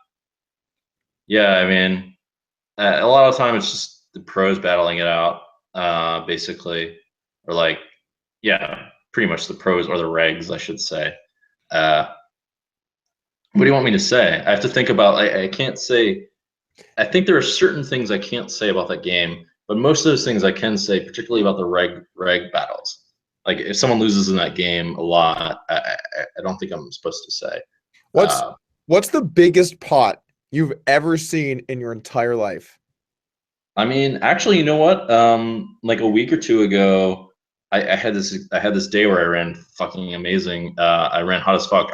Speaker 2: I mean, a lot of time it's just the pros battling it out, basically, or like, yeah, pretty much the pros or the regs, I should say. Uh, what do you want me to say? I have to think about. I can't say. I think there are certain things I can't say about that game, but most of those things I can say, particularly about the reg battles. Like if someone loses in that game a lot, I don't think I'm supposed to say.
Speaker 1: What's
Speaker 2: Uh,
Speaker 1: what's the biggest pot you've ever seen in your entire life?
Speaker 2: I mean, actually, you know what? Like a week or two ago, I had this day where I ran fucking amazing. I ran hot as fuck.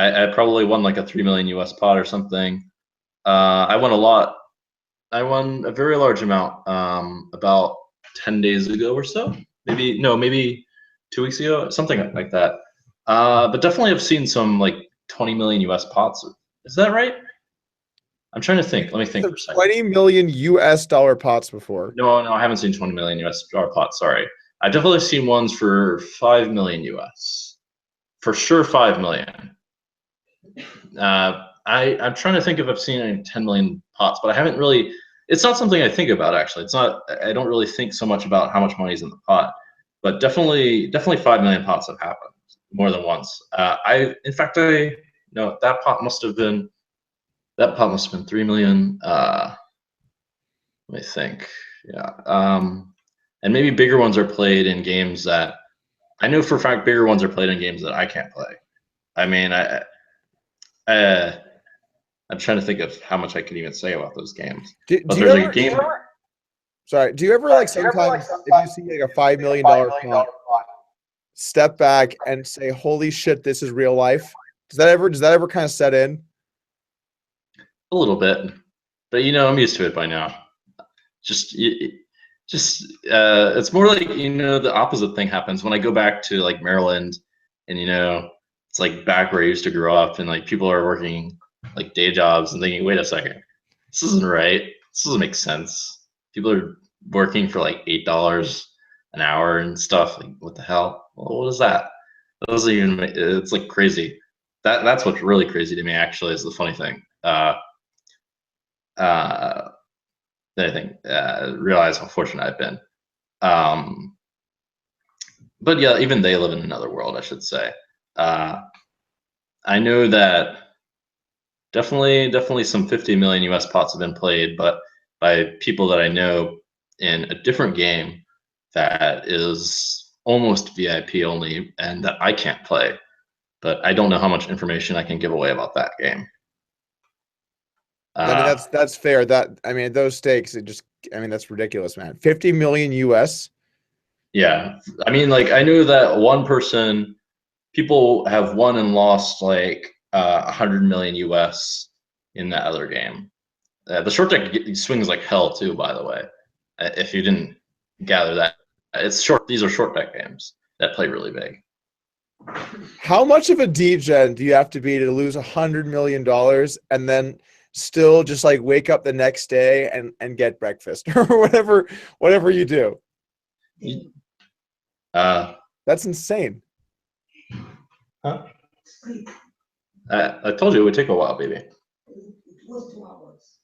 Speaker 2: I probably won like a 3 million US pot or something. I won a lot. I won a very large amount about 10 days ago or so. Maybe no, maybe 2 weeks ago, something like that. But definitely, I've seen some like 20 million US pots. Is that right? I'm trying to think. Let me think for a second.
Speaker 1: 20 million US dollar pots before.
Speaker 2: No, I haven't seen 20 million US dollar pots. Sorry, I've definitely seen ones for 5 million US. For sure, 5 million. I'm trying to think if I've seen any 10 million pots, but I haven't really. It's not something I think about actually. It's not. I don't really think so much about how much money's in the pot, but definitely 5 million pots have happened more than once. In fact, I no, that pot must have been 3 million. Let me think. Yeah. And maybe bigger ones are played in games that I know for a fact bigger ones are played in games that I can't play. I mean, uh, I'm trying to think of how much I can even say about those games.
Speaker 1: Do,
Speaker 2: But
Speaker 1: do you
Speaker 2: there's a
Speaker 1: ever?
Speaker 2: game.
Speaker 1: Sorry. Do you ever like sometimes if you see like a $5 million pot, step back and say, "Holy shit, this is real life"? Does that ever kind of set in?
Speaker 2: A little bit, but I'm used to it by now. Just it's more like the opposite thing happens when I go back to like Maryland, and it's like back where I used to grow up, and like people are working like day jobs and thinking, wait a second, this isn't right. This doesn't make sense. People are working for like $8 an hour and stuff. Like, what the hell? Well, what is that? That doesn't even it's like crazy. That's what's really crazy to me, actually, is the funny thing. Uh, that I think realize how fortunate I've been. Um, but yeah, even they live in another world, I should say. I know that definitely some 50 million US pots have been played, but by people that I know in a different game that is almost VIP only and that I can't play. But I don't know how much information I can give away about that game.
Speaker 1: I mean, that's fair. Those stakes, that's ridiculous, man. 50 million US.
Speaker 2: Yeah, I mean, like I knew that one person, people have won and lost like 100 million US in that other game. The short deck swings like hell too, by the way. If you didn't gather that, it's short. These are short deck games that play really big.
Speaker 1: How much of a degen do you have to be to lose $100 million and then still just like wake up the next day and get breakfast or whatever you do? That's insane.
Speaker 2: Huh? I told you it would take a while, baby. It was 2 hours.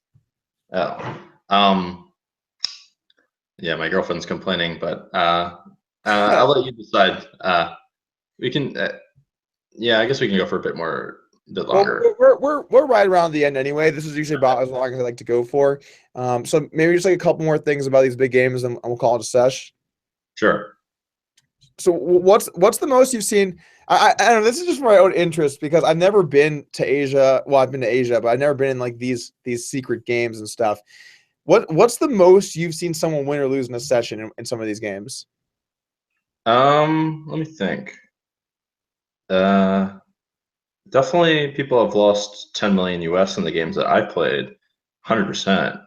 Speaker 2: Oh, yeah, my girlfriend's complaining, but I'll let you decide. We can, yeah, I guess we can go for a bit longer.
Speaker 1: Well, we're right around the end anyway. This is usually about as long as I like to go for. So maybe just like a couple more things about these big games, and we'll call it a sesh.
Speaker 2: Sure.
Speaker 1: So what's the most you've seen? I don't know. This is just for my own interest because I've never been to Asia. Well, I've been to Asia, but I've never been in like these secret games and stuff. What's the most you've seen someone win or lose in a session in some of these games?
Speaker 2: Let me think. Definitely people have lost 10 million US in the games that I've played, 100%.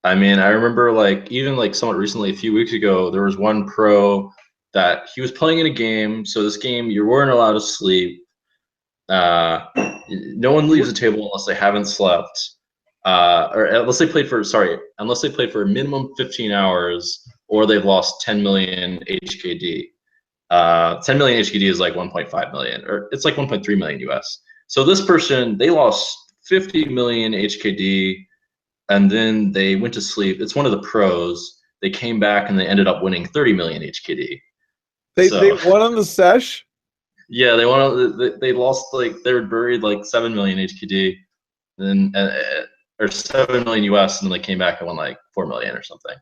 Speaker 2: I mean, I remember like even like somewhat recently, a few weeks ago, there was one pro that he was playing in a game. So this game, you weren't allowed to sleep. No one leaves the table unless they haven't slept, or unless they played for unless they played for a minimum 15 hours or they've lost 10 million HKD. 10 million HKD is like 1.5 million, or it's like 1.3 million US. So this person, they lost 50 million HKD, and then they went to sleep. It's one of the pros. They came back and they ended up winning 30 million HKD.
Speaker 1: They won on the sesh.
Speaker 2: Yeah, they lost like they were buried like 7 million HKD, then or 7 million US, and then they came back and won like 4 million or something.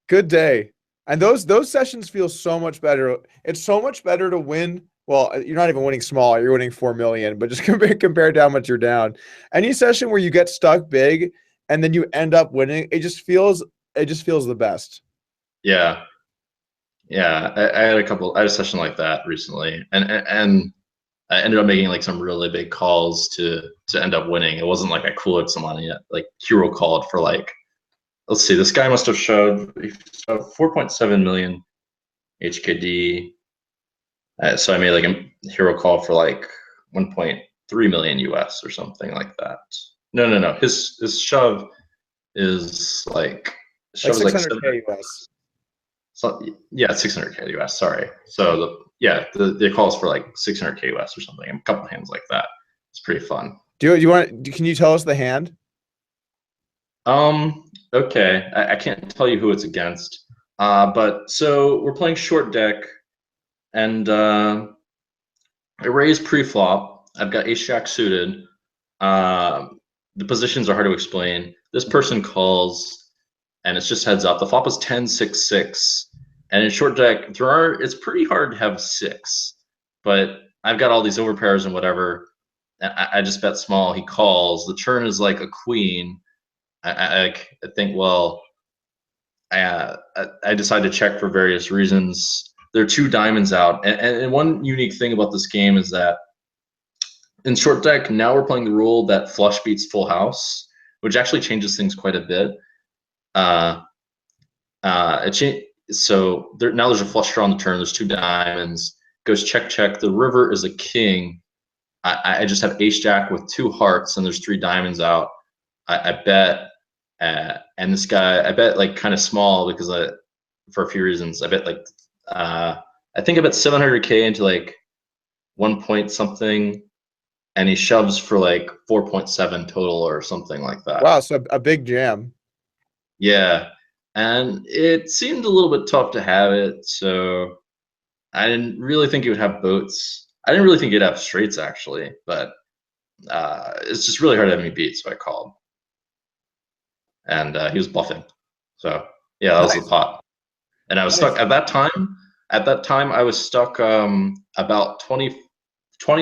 Speaker 1: Good day. And those sessions feel so much better. It's so much better to win. Well, you're not even winning small. You're winning 4 million, but just compared to how much you're down. Any session where you get stuck big and then you end up winning, it just feels the best.
Speaker 2: Yeah. Yeah, I had a session like that recently, and I ended up making like some really big calls to end up winning. It wasn't like I cooled someone yet. Like hero called for like, let's see, this guy must have showed 4.7 million HKD. So I made like a hero call for like 1.3 million US or something like that. No. His shove is like
Speaker 1: Like
Speaker 2: shove is like
Speaker 1: 600K US.
Speaker 2: So yeah, 600K US. Sorry. So the calls for like 600K US or something. A couple hands like that. It's pretty fun.
Speaker 1: Do you want? Can you tell us the hand?
Speaker 2: Okay. I can't tell you who it's against. But so we're playing short deck, and I raise pre-flop. I've got ace jack suited. The positions are hard to explain. This person calls, and it's just heads up. The flop is 10-6-6. And in short deck, it's pretty hard to have 6, but I've got all these overpairs and whatever. I just bet small. He calls. The turn is like a queen. I think, well, I decided to check for various reasons. There are 2 diamonds out, and one unique thing about this game is that in short deck now we're playing the rule that flush beats full house, which actually changes things quite a bit. So now there's a flush draw on the turn. There's 2 diamonds. Goes check check. The river is a king. I just have ace jack with 2 hearts, and there's 3 diamonds out. I bet, and this guy, I bet like kind of small because for a few reasons. I bet like I think I bet 700K into like 1 point something, and he shoves for like 4.7 total or something like that.
Speaker 1: Wow, so a big jam.
Speaker 2: Yeah, and it seemed a little bit tough to have it, so I didn't really think he would have boats. I didn't really think he'd have straights actually, but it's just really hard to have me beat, so I called. And he was bluffing. So yeah, that was the
Speaker 1: Nice.
Speaker 2: pot. And I was
Speaker 1: Nice.
Speaker 2: stuck at that time. At that time, I was stuck about 20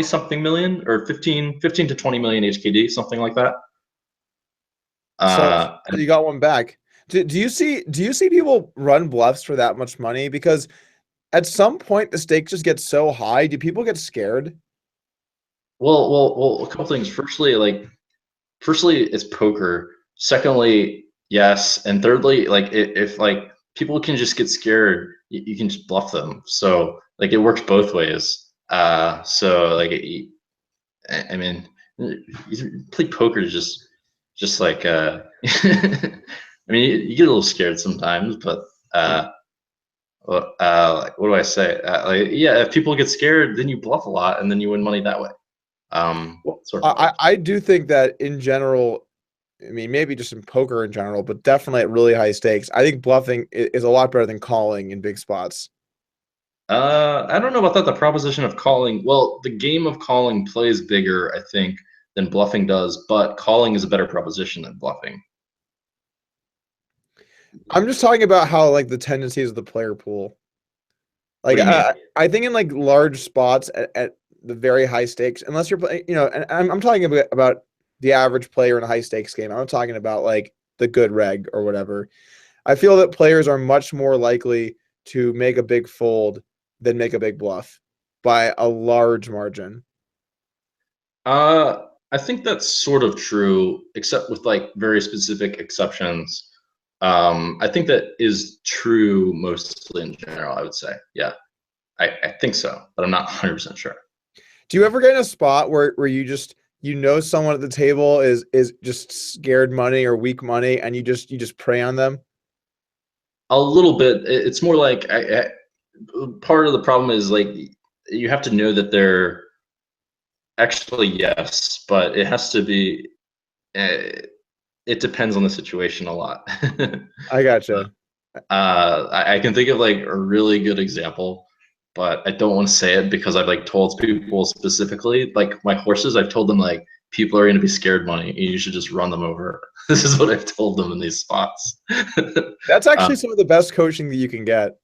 Speaker 2: something million or 15 to 20 million HKD, something like that.
Speaker 1: So you got one back. Do you see people run bluffs for that much money? Because at some point the stakes just get so high. Do people get scared?
Speaker 2: Well, a couple things. Firstly, it's poker. Secondly, yes, and thirdly, like if like people can just get scared, you can just bluff them. So like it works both ways. So like I mean, play poker is just like I mean, you get a little scared sometimes, but like, what do I say? Like, yeah, if people get scared, then you bluff a lot, and then you win money that way. Sort of.
Speaker 1: I do think that in general, I mean, maybe just in poker in general, but definitely at really high stakes, I think bluffing is a lot better than calling in big spots.
Speaker 2: I don't know about that. The proposition of calling, well, the game of calling plays bigger, I think, than bluffing does, but calling is a better proposition than bluffing.
Speaker 1: I'm just talking about how like the tendencies of the player pool.
Speaker 2: What
Speaker 1: Like
Speaker 2: do you mean?
Speaker 1: I think in like large spots at the very high stakes, unless you're playing, and I'm talking about the average player in a high stakes game. I'm not talking about like the good reg or whatever. I feel that players are much more likely to make a big fold than make a big bluff by a large margin.
Speaker 2: I think that's sort of true, except with like very specific exceptions. I think that is true mostly in general, I would say. Yeah, I think so, but I'm not 100% sure.
Speaker 1: Do you ever get in a spot where you just someone at the table is just scared money or weak money and you just prey on them?
Speaker 2: A little bit. It's more like part of the problem is like you have to know that they're actually yes, but it has to be. It depends on the situation a lot.
Speaker 1: I gotcha.
Speaker 2: I can think of like a really good example, but I don't want to say it because I've like told people specifically, like my horses, I've told them like people are going to be scared money and you should just run them over. This is what I've told them in these spots.
Speaker 1: That's actually some of the best coaching that you can get.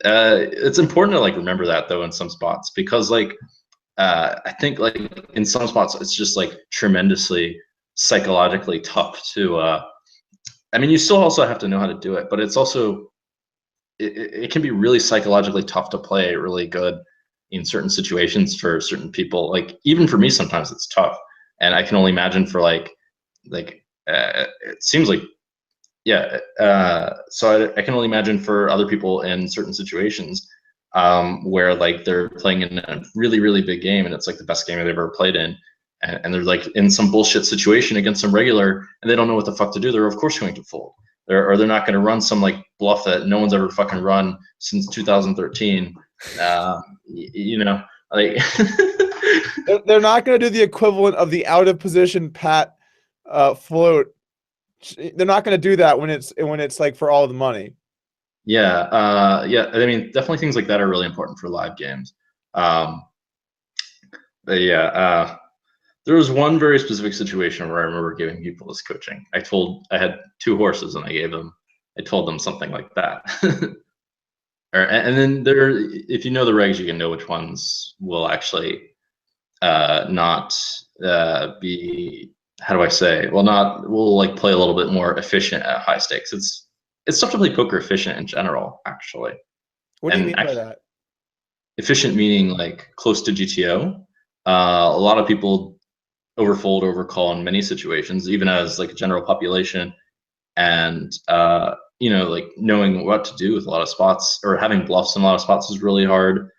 Speaker 2: It's important to like remember that though in some spots because like I think like in some spots it's just like tremendously psychologically tough to I mean you still also have to know how to do it, but it's also it can be really psychologically tough to play really good in certain situations for certain people. Like even for me sometimes it's tough, and I can only imagine for like it seems like yeah. So I can only imagine for other people in certain situations where like they're playing in a really big game and it's like the best game they've ever played in, and they're like in some bullshit situation against some regular and they don't know what the fuck to do. They're of course going to fold. They're not going to run some like bluff that no one's ever fucking run since 2013. You know, like
Speaker 1: They're not going to do the equivalent of the out of position pat float. They're not going to do that when it's like for all the money.
Speaker 2: yeah. I mean, definitely things like that are really important for live games. But yeah, there was one very specific situation where I remember giving people this coaching. I had 2 horses and I told them something like that. And then if you know the regs, you can know which ones will actually not be, how do I say? Well, not we'll like play a little bit more efficient at high stakes. It's tough to play poker efficient in general, actually.
Speaker 1: What do you mean by that?
Speaker 2: Efficient meaning like close to GTO. A lot of people overfold, overcall in many situations, even as like a general population, and like knowing what to do with a lot of spots or having bluffs in a lot of spots is really hard.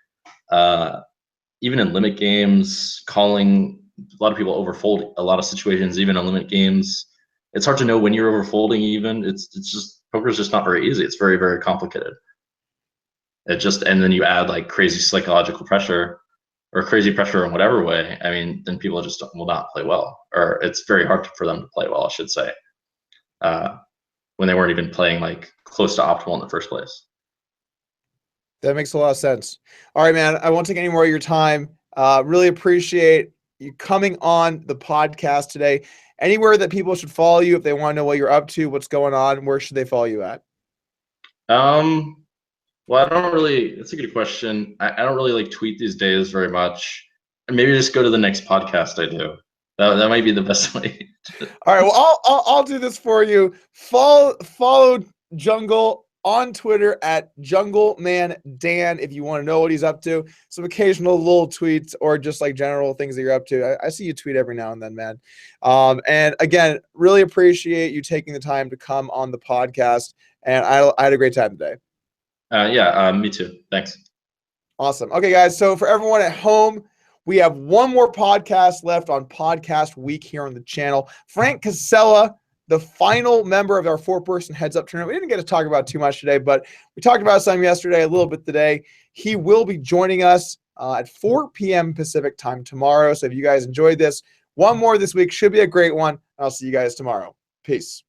Speaker 2: Even in limit games, calling, a lot of people overfold a lot of situations, even in limit games. It's hard to know when you're overfolding. Even it's just poker is just not very easy. It's very, very complicated. And then you add like crazy psychological pressure or crazy pressure in whatever way. I mean, then people just will not play well, or it's very hard for them to play well, I should say, when they weren't even playing like close to optimal in the first place.
Speaker 1: That makes a lot of sense. All right, man. I won't take any more of your time. Really appreciate you coming on the podcast today. Anywhere that people should follow you if they want to know what you're up to, what's going on, where should they follow you at?
Speaker 2: Well, I don't really, it's a good question. I don't really like tweet these days very much. And maybe just go to the next podcast I do. That might be the best way.
Speaker 1: All right. Well, I'll do this for you. Follow Jungle on Twitter at Jungleman Dan if you want to know what he's up to. Some occasional little tweets or just like general things that you're up to. I see you tweet every now and then, man. And again, really appreciate you taking the time to come on the podcast. And I had a great time today.
Speaker 2: Me too. Thanks.
Speaker 1: Awesome. Okay, guys. So for everyone at home, we have one more podcast left on podcast week here on the channel. Frank Casella, the final member of our 4-person heads-up tournament. We didn't get to talk about too much today, but we talked about some yesterday, a little bit today. He will be joining us at 4 p.m. Pacific time tomorrow. So if you guys enjoyed this, one more this week should be a great one. I'll see you guys tomorrow. Peace.